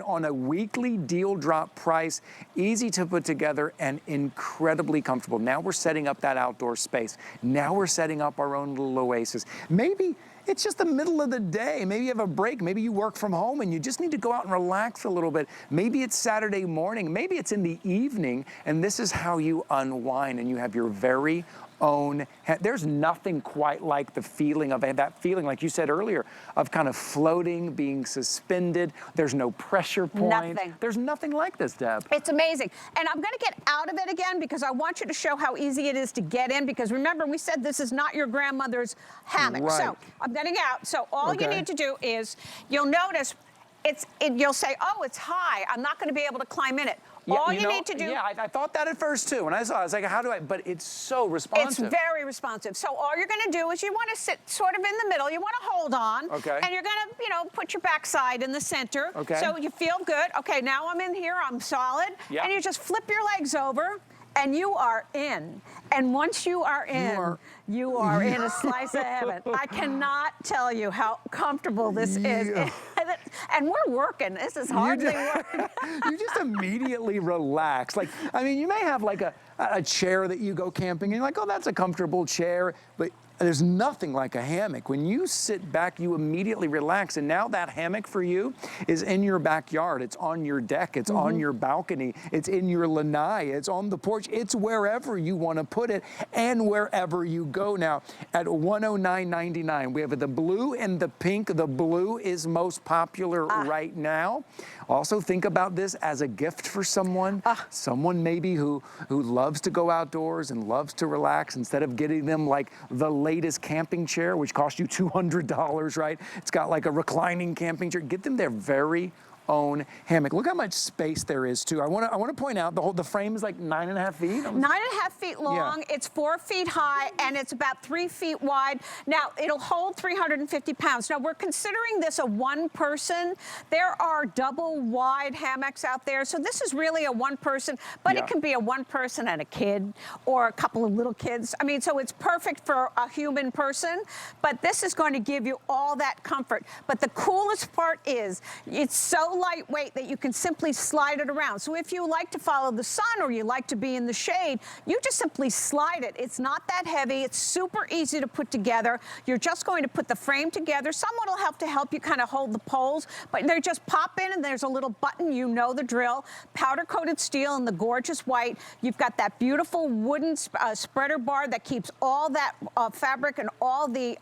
on a weekly deal drop price. Easy to put together and incredibly comfortable. Now we're setting up that outdoor space. Now we're setting up our own little oasis. Maybe it's just the middle of the day. Maybe you have a break. Maybe you work from home and you just need to go out and relax a little bit. Maybe it's Saturday morning. Maybe it's in the evening, and this is how you unwind and you have your very own. There's nothing quite like the feeling of that feeling, like you said earlier, of kind of floating, being suspended. There's no pressure point. Nothing. There's nothing like this, Deb. It's amazing. And I'm going to get out of it again because I want you to show how easy it is to get in, because remember, we said this is not your grandmother's hammock. Right. So I'm getting out. So all you need to do is, you'll notice you'll say, oh, it's high. I'm not going to be able to climb in it. Yeah, all you need to do. Yeah, I thought that at first too. When I saw it, I was like, how do I? But it's so responsive. It's very responsive. So all you're going to do is you want to sit sort of in the middle. You want to hold on. Okay. And you're going to, put your backside in the center. Okay. So you feel good. Okay, now I'm in here. I'm solid. Yeah. And you just flip your legs over. And you are in. And once you are in, you are in a slice of heaven. I cannot tell you how comfortable this is. And we're working. This is hardly work. You just immediately relax. Like, I mean, you may have like a chair that you go camping and you're like, oh, that's a comfortable chair. But there's nothing like a hammock. When you sit back, you immediately relax. And now that hammock for you is in your backyard. It's on your deck. It's on your balcony. It's in your lanai. It's on the porch. It's wherever you want to put it and wherever you go now at $109.99. We have the blue and the pink. The blue is most popular right now. Also, think about this as a gift for someone. Someone maybe who loves to go outdoors and loves to relax. Instead of getting them like the latest camping chair, which costs you $200, right? It's got like a reclining camping chair. Get them their very own hammock. Look how much space there is too. I want to point out the frame is like 9.5 feet. 9.5 feet long. Yeah. It's 4 feet high and it's about 3 feet wide. Now it'll hold 350 pounds. Now we're considering this a one person. There are double wide hammocks out there, so this is really a one person. But it can be a one person and a kid or a couple of little kids. I mean, so it's perfect for a human person. But this is going to give you all that comfort. But the coolest part is it's so lightweight that you can simply slide it around. So if you like to follow the sun or you like to be in the shade, you just simply slide it. It's not that heavy. It's super easy to put together. You're just going to put the frame together. Someone will have to help you kind of hold the poles, but they just pop in and there's a little button. You know the drill. Powder-coated steel in the gorgeous white. You've got that beautiful wooden spreader bar that keeps all that fabric and all the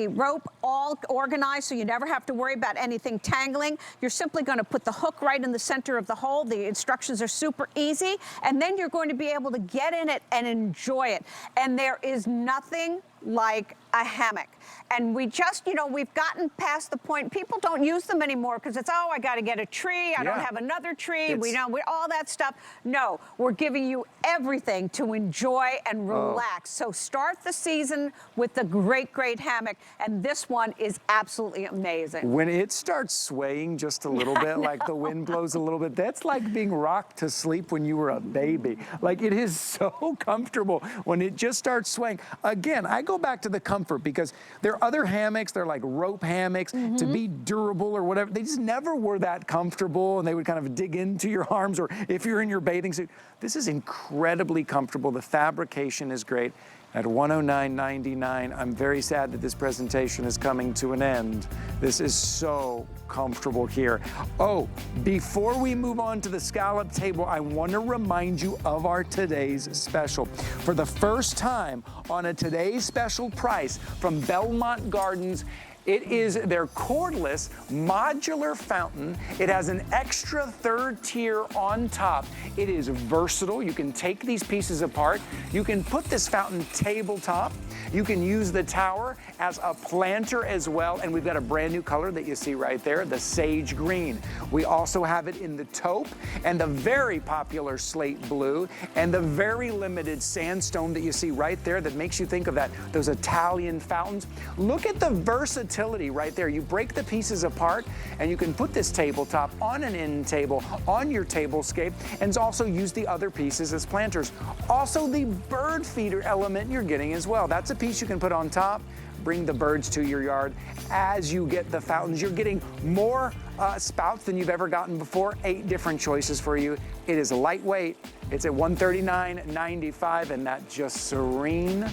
rope all organized, so you never have to worry about anything tangling. You're simply going to put the hook right in the center of the hole. The instructions are super easy, and then you're going to be able to get in it and enjoy it. And there is nothing like a hammock. And we just, we've gotten past the point, people don't use them anymore because it's, I got to get a tree, I don't have another tree, we all that stuff. No, we're giving you everything to enjoy and relax. So start the season with the great, great hammock, and this one is absolutely amazing. When it starts swaying just a little bit, like the wind blows a little bit, that's like being rocked to sleep when you were a baby. Like, it is so comfortable when it just starts swaying. Again, I go back to the comfort because there are other hammocks, they're like rope hammocks to be durable or whatever. They just never were that comfortable, and they would kind of dig into your arms, or if you're in your bathing suit. This is incredibly comfortable. The fabrication is great. At $109.99, I'm very sad that this presentation is coming to an end. This is so comfortable here. Oh, before we move on to the scallop table, I want to remind you of our today's special. For the first time on a today's special price from Belmont Gardens, It is their cordless modular fountain. It has an extra third tier on top. It is versatile. You can take these pieces apart. You can put this fountain tabletop. You can use the tower as a planter as well. And we've got a brand new color that you see right there, the sage green. We also have it in the taupe and the very popular slate blue and the very limited sandstone that you see right there that makes you think of those Italian fountains. Look at the versatility right there. You break the pieces apart and you can put this tabletop on an end table, on your tablescape, and also use the other pieces as planters. Also the bird feeder element you're getting as well. That's a piece you can put on top, bring the birds to your yard. As you get the fountains, you're getting more spouts than you've ever gotten before. 8 different choices for you. It is lightweight. It's at $139.95, and that just serene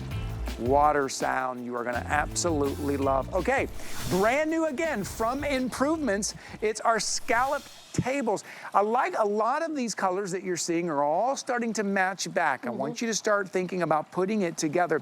water sound you are going to absolutely love. Okay, brand new again from Improvements. It's our scallop tables. I like a lot of these colors that you're seeing are all starting to match back. I want you to start thinking about putting it together.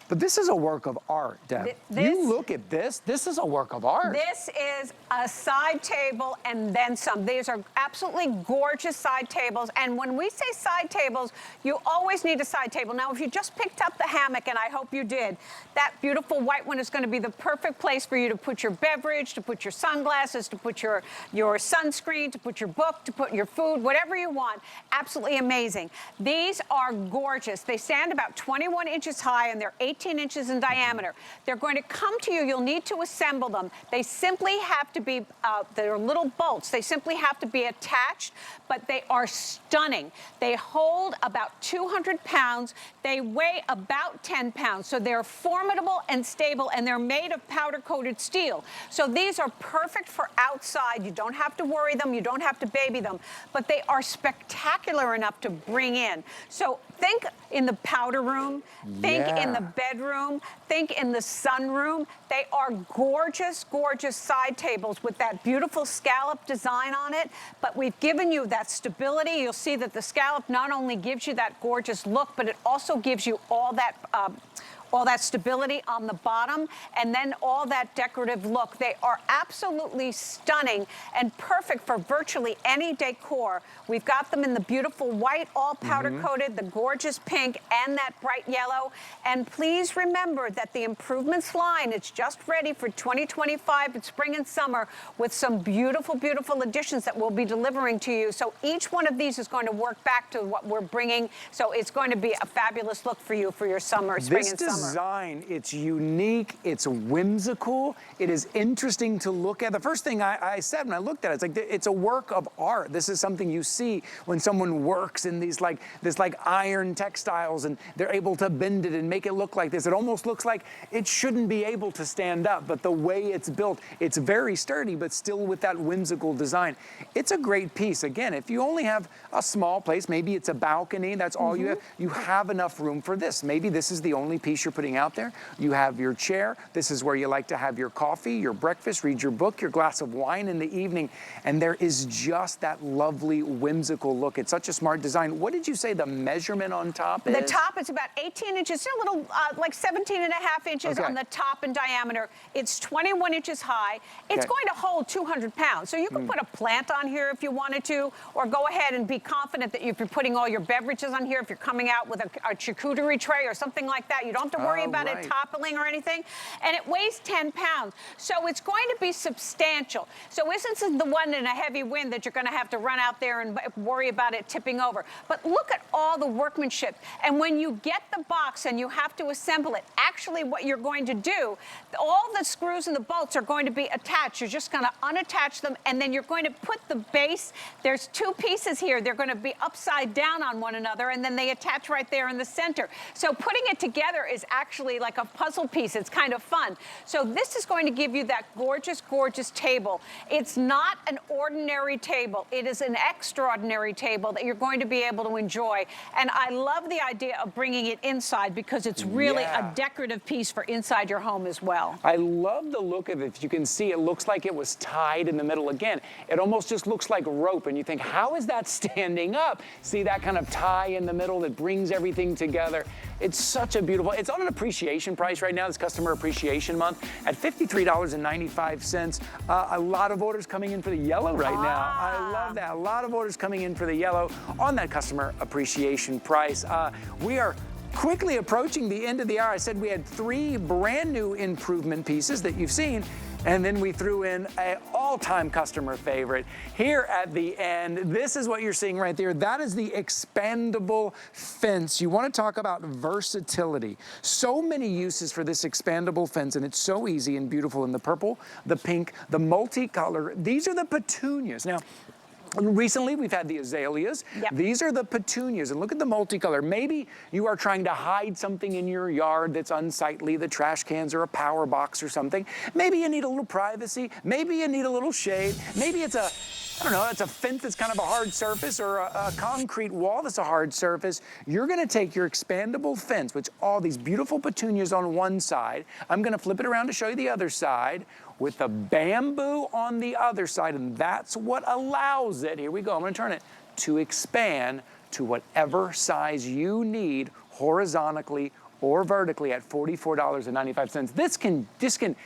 But this is a work of art, Deb. You look at this. This is a work of art. This is a side table and then some. These are absolutely gorgeous side tables. And when we say side tables, you always need a side table. Now, if you just picked up the hammock, and I hope you did, that beautiful white one is going to be the perfect place for you to put your beverage, to put your sunglasses, to put your sunscreen, to put your book, to put your food, whatever you want. Absolutely amazing. These are gorgeous. They stand about 21 inches high, and they're 18 inches in diameter. They're going to come to you. You'll need to assemble them. They simply have to be, they're little bolts. They simply have to be attached, but they are stunning. They hold about 200 pounds. They weigh about 10 pounds. So they're formidable and stable, and they're made of powder-coated steel. So these are perfect for outside. You don't have to worry them. You don't have to baby them. But they are spectacular enough to bring in. So think in the powder room. Think in the bedroom. Think in the sunroom. They are gorgeous, gorgeous side tables with that beautiful scallop design on it. But we've given you that stability. You'll see that the scallop not only gives you that gorgeous look, but it also gives you all that stability on the bottom, and then all that decorative look. They are absolutely stunning and perfect for virtually any decor. We've got them in the beautiful white, all powder-coated, the gorgeous pink, and that bright yellow. And please remember that the Improvements line is just ready for 2025 in spring and summer with some beautiful, beautiful additions that we'll be delivering to you. So each one of these is going to work back to what we're bringing. So it's going to be a fabulous look for you for your summer, spring and summer. Design, it's unique, it's whimsical, it is interesting to look at. The first thing I said when I looked at it, it's like it's a work of art. This is something you see when someone works in these like iron textiles, and they're able to bend it and make it look like this. It almost looks like it shouldn't be able to stand up, but the way it's built, it's very sturdy, but still with that whimsical design. It's a great piece. Again, if you only have a small place, maybe it's a balcony, that's all you have enough room for this. Maybe this is the only piece you're putting out there. You have your chair. This is where you like to have your coffee, your breakfast, read your book, your glass of wine in the evening. And there is just that lovely, whimsical look. It's such a smart design. What did you say the measurement on top is? The top is about 18 inches, a little like 17 and a half inches on the top in diameter. It's 21 inches high. It's going to hold 200 pounds. So you can put a plant on here if you wanted to, or go ahead and be confident that if you're putting all your beverages on here, if you're coming out with a charcuterie tray or something like that, you don't have to worry about it toppling or anything. And it weighs 10 pounds. So it's going to be substantial. So this isn't the one in a heavy wind that you're going to have to run out there and worry about it tipping over. But look at all the workmanship. And when you get the box and you have to assemble it, actually what you're going to do, all the screws and the bolts are going to be attached. You're just going to unattach them, and then you're going to put the base. There's 2 pieces here. They're going to be upside down on one another, and then they attach right there in the center. So putting it together is actually like a puzzle piece. It's kind of fun. So this is going to give you that gorgeous, gorgeous table. It's not an ordinary table. It is an extraordinary table that you're going to be able to enjoy. And I love the idea of bringing it inside because it's really a decorative piece for inside your home as well. I love the look of it. If you can see, it looks like it was tied in the middle. Again, it almost just looks like rope, and you think, how is that standing up? See that kind of tie in the middle that brings everything together? It's such a beautiful, it's on an appreciation price right now. It's Customer Appreciation Month at $53.95. A lot of orders coming in for the yellow right now. I love that. A lot of orders coming in for the yellow on that Customer Appreciation price. We are quickly approaching the end of the hour. I said we had 3 brand new improvement pieces that you've seen, and then we threw in an all-time customer favorite here at the end. This is what you're seeing right there. That is the expandable fence. You want to talk about versatility. So many uses for this expandable fence, and it's so easy and beautiful in the purple, the pink, the multicolor. These are the petunias. Now, recently, we've had the azaleas. Yep. These are the petunias, and look at the multicolor. Maybe you are trying to hide something in your yard that's unsightly, the trash cans or a power box or something. Maybe you need a little privacy. Maybe you need a little shade. Maybe it's a, I don't know, it's a fence that's kind of a hard surface, or a concrete wall that's a hard surface. You're gonna take your expandable fence, which all these beautiful petunias on one side. I'm gonna flip it around to show you the other side, with the bamboo on the other side, and that's what allows it, here we go, I'm gonna turn it, to expand to whatever size you need horizontally or vertically at $44.95. This can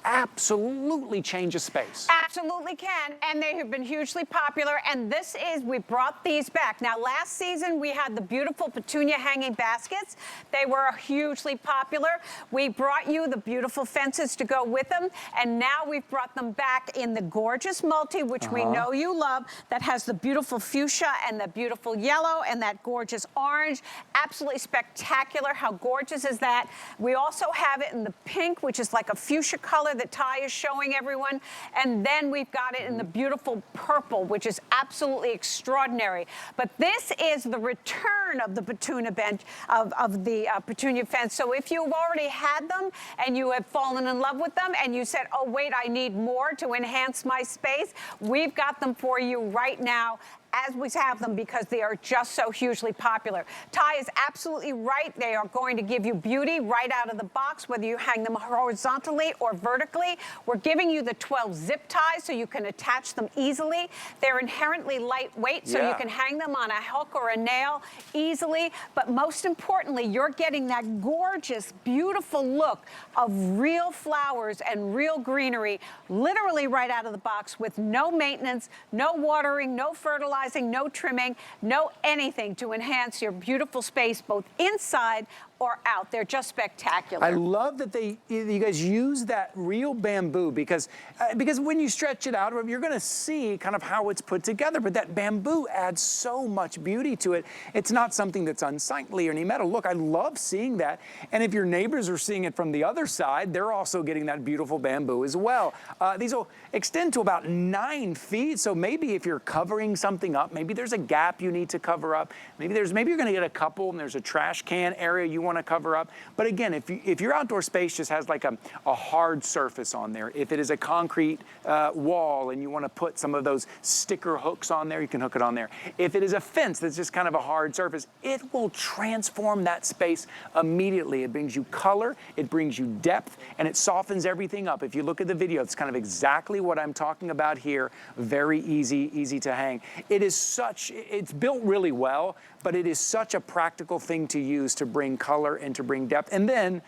absolutely change a space. Absolutely can, and they have been hugely popular, and this is, we brought these back. Now, last season, we had the beautiful petunia hanging baskets. They were hugely popular. We brought you the beautiful fences to go with them, and now we've brought them back in the gorgeous multi, which we know you love, that has the beautiful fuchsia and the beautiful yellow and that gorgeous orange. Absolutely spectacular. How gorgeous is that? We also have it in the pink, which is like a fuchsia color that Ty is showing everyone. And then we've got it in the beautiful purple, which is absolutely extraordinary. But this is the return of the petunia bench, of the petunia fence. So if you've already had them and you have fallen in love with them and you said, oh, wait, I need more to enhance my space, we've got them for you right now as we have them, because they are just so hugely popular. Ty is absolutely right. They are going to give you beauty right out of the box, whether you hang them horizontally or vertically. We're giving you the 12 zip ties so you can attach them easily. They're inherently lightweight, so you can hang them on a hook or a nail easily. But most importantly, you're getting that gorgeous, beautiful look of real flowers and real greenery, literally right out of the box, with no maintenance, no watering, no fertilizer, no trimming, no anything to enhance your beautiful space, both inside or out. They're just spectacular. I love that you guys use that real bamboo, because when you stretch it out, you're gonna see kind of how it's put together, but that bamboo adds so much beauty to it. It's not something that's unsightly or any metal. Look, I love seeing that. And if your neighbors are seeing it from the other side, they're also getting that beautiful bamboo as well. These will extend to about 9 feet. So maybe if you're covering something up, maybe there's a gap you need to cover up. Maybe you're gonna get a couple and there's a trash can area you want to cover up. But again, if your outdoor space just has like a hard surface on there, if it is a concrete wall and you want to put some of those sticker hooks on there, you can hook it on there. If it is a fence that's just kind of a hard surface, it will transform that space immediately. It brings you color, it brings you depth, and it softens everything up. If you look at the video, it's kind of exactly what I'm talking about here. Very easy to hang. It's built really well, but it is such a practical thing to use to bring color and to bring depth. And then,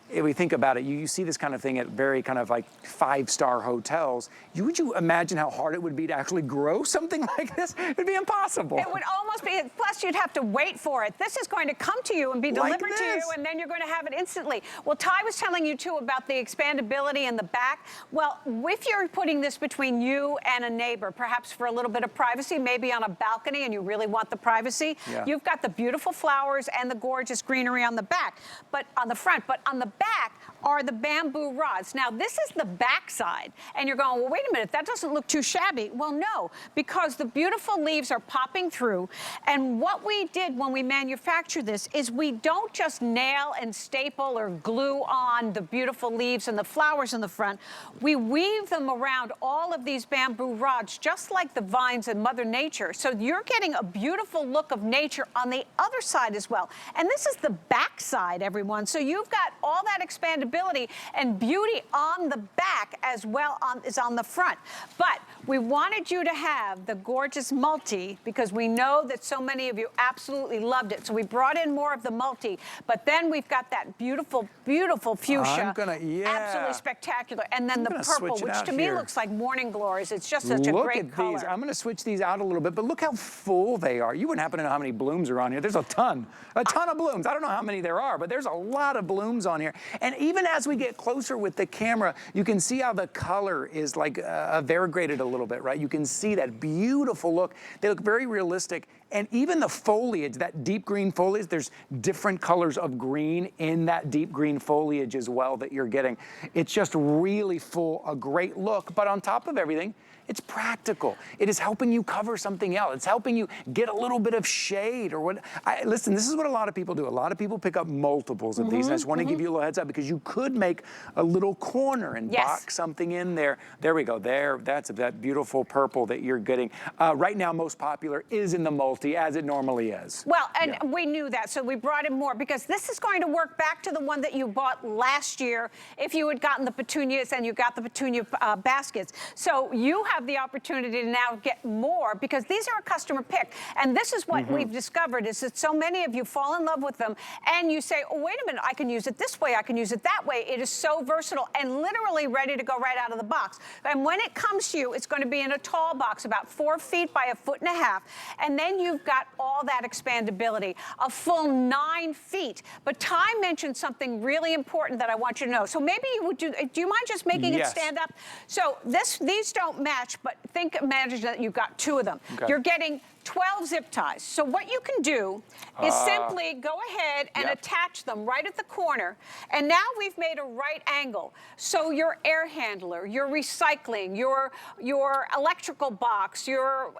if we think about it, you see this kind of thing at very kind of like 5-star hotels. Would you imagine how hard it would be to actually grow something like this? It'd be impossible. It would almost be, plus you'd have to wait for it. This is going to come to you and be delivered to you, and then you're going to have it instantly. Well, Ty was telling you too about the expandability in the back. Well, if you're putting this between you and a neighbor, perhaps for a little bit of privacy, maybe on a balcony and you really want the privacy, you've got the beautiful flowers and the gorgeous greenery on the back, but on the front, but on the back are the bamboo rods. Now, this is the back side, and you're going, well, wait a minute, that doesn't look too shabby. Well, no, because the beautiful leaves are popping through, and what we did when we manufactured this is we don't just nail and staple or glue on the beautiful leaves and the flowers in the front. We weave them around all of these bamboo rods, just like the vines in Mother Nature. So you're getting a beautiful look of nature on the other side as well. And this is the back side, everyone. So you've got all that expandability and beauty on the back as well as on the front. But we wanted you to have the gorgeous multi because we know that so many of you absolutely loved it. So we brought in more of the multi, but then we've got that beautiful, beautiful fuchsia. Absolutely spectacular. And then the purple, which to me looks like morning glories. It's just such a great color. These. I'm going to switch these out a little bit, but look how full they are. You wouldn't happen to know how many blooms are on here. There's a ton of blooms. I don't know how many there are, but there's a lot of blooms on here. And even as we get closer with the camera, you can see how the color is like variegated a little bit, right? You can see that beautiful look. They look very realistic. And even the foliage, that deep green foliage, there's different colors of green in that deep green foliage as well that you're getting. It's just really full, a great look. But on top of everything, it's practical. It is helping you cover something else. It's helping you get a little bit of shade or what. Listen, this is what a lot of people do. A lot of people pick up multiples of these. And I just want to give you a little heads up because you could make a little corner and box something in there. There we go. There, that's that beautiful purple that you're getting. Right now, most popular is in the multi, as it normally is. Well, and we knew that, so we brought in more because this is going to work back to the one that you bought last year if you had gotten the petunias and you got the petunia baskets. So you have the opportunity to now get more because these are a customer pick. And this is what we've discovered is that so many of you fall in love with them and you say, oh, wait a minute, I can use it this way, I can use it that way. It is so versatile and literally ready to go right out of the box. And when it comes to you, it's going to be in a tall box, about 4 feet by 1.5 feet. And then you've got all that expandability, a full 9 feet. But Ty mentioned something really important that I want you to know. So maybe you would do you mind just making it stand up? So these don't match, but imagine that you've got 2 of them. You're getting 12 zip ties. So what you can do is simply go ahead and attach them right at the corner. And now we've made a right angle. So your air handler, your recycling, your electrical box,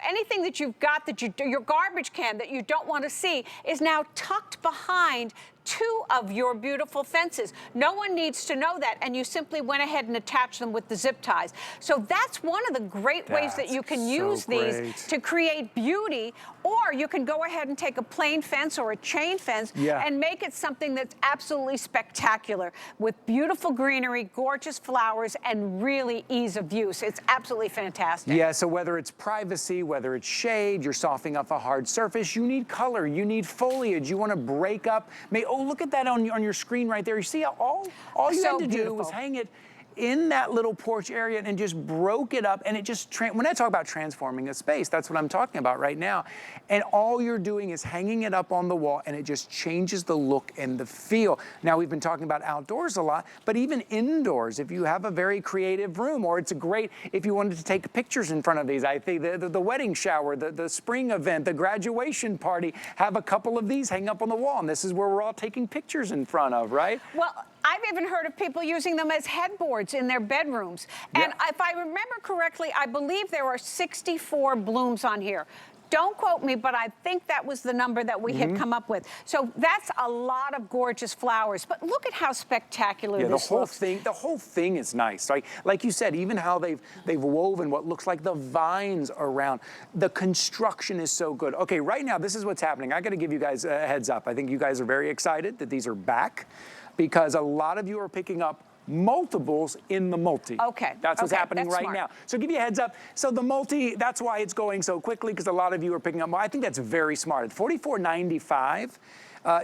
anything that you've got that your garbage can that you don't want to see is now tucked behind 2 of your beautiful fences. No one needs to know that, and you simply went ahead and attached them with the zip ties. So that's one of the great ways that you can use these to create beauty, or you can go ahead and take a plain fence or a chain fence and make it something that's absolutely spectacular with beautiful greenery, gorgeous flowers, and really ease of use. It's absolutely fantastic. Yeah, so whether it's privacy, whether it's shade, you're softening up a hard surface, you need color, you need foliage, you want to break up. Oh, look at that on your screen right there. You see how all you had to do was hang it in that little porch area and just broke it up, and it just, when I talk about transforming a space, that's what I'm talking about right now. And all you're doing is hanging it up on the wall, and it just changes the look and the feel. Now, we've been talking about outdoors a lot, but even indoors, if you have a very creative room, or it's great if you wanted to take pictures in front of these. I think the wedding shower, the spring event, the graduation party, have a couple of these hang up on the wall, and this is where we're all taking pictures in front of, right? Well, I've even heard of people using them as headboards in their bedrooms. And if I remember correctly, I believe there are 64 blooms on here. Don't quote me, but I think that was the number that we had come up with. So that's a lot of gorgeous flowers. But look at how spectacular this looks. The whole thing is nice. Like you said, even how they've woven what looks like the vines around. The construction is so good. Okay, right now, this is what's happening. I got to give you guys a heads up. I think you guys are very excited that these are back because a lot of you are picking up multiples in the multi. Okay. That's what's happening right now. So give you a heads up. So the multi, that's why it's going so quickly because a lot of you are picking up. I think that's very smart. At $44.95.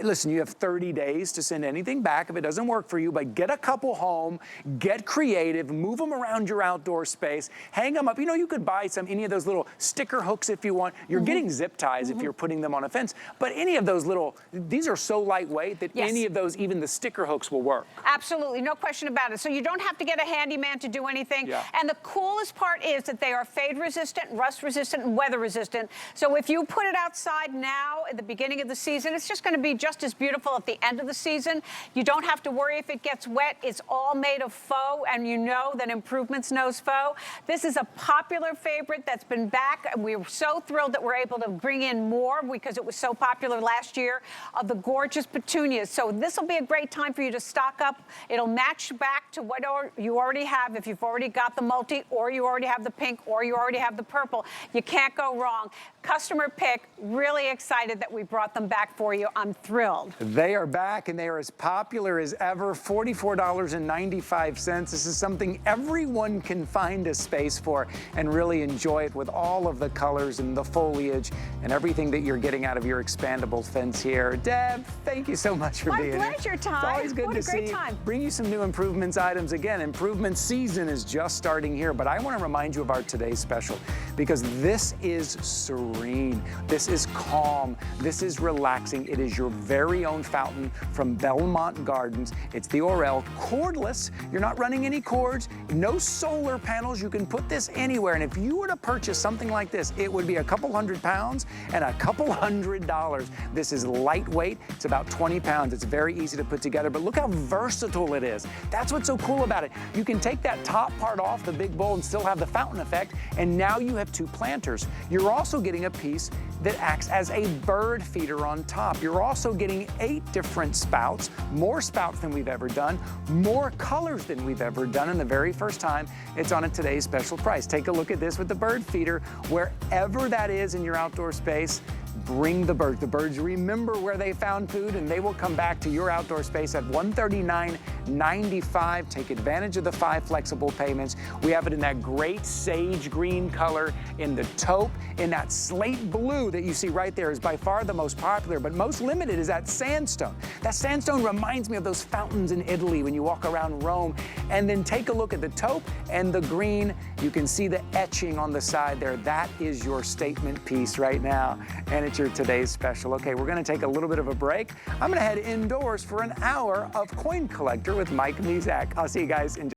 Listen, you have 30 days to send anything back if it doesn't work for you, but get a couple home, get creative, move them around your outdoor space, hang them up. You know, you could buy any of those little sticker hooks if you want. You're getting zip ties if you're putting them on a fence, but any of those these are so lightweight that any of those, even the sticker hooks will work. Absolutely, no question about it. So you don't have to get a handyman to do anything. And the coolest part is that they are fade resistant, rust resistant, and weather resistant. So if you put it outside now at the beginning of the season, it's just going to be just as beautiful at the end of the season. You don't have to worry if it gets wet. It's all made of faux, and you know that Improvements knows faux. This is a popular favorite that's been back. We were so thrilled that we're able to bring in more because it was so popular last year of the gorgeous petunias. So this will be a great time for you to stock up. It'll match back to what you already have. If you've already got the multi, or you already have the pink, or you already have the purple, you can't go wrong. Customer pick, really excited that we brought them back for you. I'm am thrilled. They are back and they are as popular as ever, $44.95. This is something everyone can find a space for and really enjoy it with all of the colors and the foliage and everything that you're getting out of your expandable fence here. Deb, thank you so much for being here. My pleasure, Ty. It's always good what to a great see you. time. Bring you some new improvements items. Again, improvement season is just starting here, but I want to remind you of our today's special because this is serene. This is calm. This is relaxing. It is your very own fountain from Belmont Gardens. It's the Orel, cordless. You're not running any cords, no solar panels. You can put this anywhere. And if you were to purchase something like this, it would be a couple £100 and a couple $100. This is lightweight. It's about 20 pounds. It's very easy to put together, but look how versatile it is. That's what's so cool about it. You can take that top part off the big bowl and still have the fountain effect, and now you have two planters. You're also getting a piece that acts as a bird feeder on top. You're also getting 8 different spouts, more spouts than we've ever done, more colors than we've ever done, and the very first time it's on a today's special price. Take a look at this with the bird feeder. Wherever that is in your outdoor space, bring the birds. The birds remember where they found food, and they will come back to your outdoor space at $139.95. Take advantage of the 5 flexible payments. We have it in that great sage green color, in the taupe, in that slate blue that you see right there is by far the most popular, but most limited is that sandstone. That sandstone reminds me of those fountains in Italy when you walk around Rome. And then take a look at the taupe and the green. You can see the etching on the side there. That is your statement piece right now. And it's your today's special. Okay, we're gonna take a little bit of a break. I'm gonna head indoors for an hour of Coin Collector with Mike Mizak. I'll see you guys in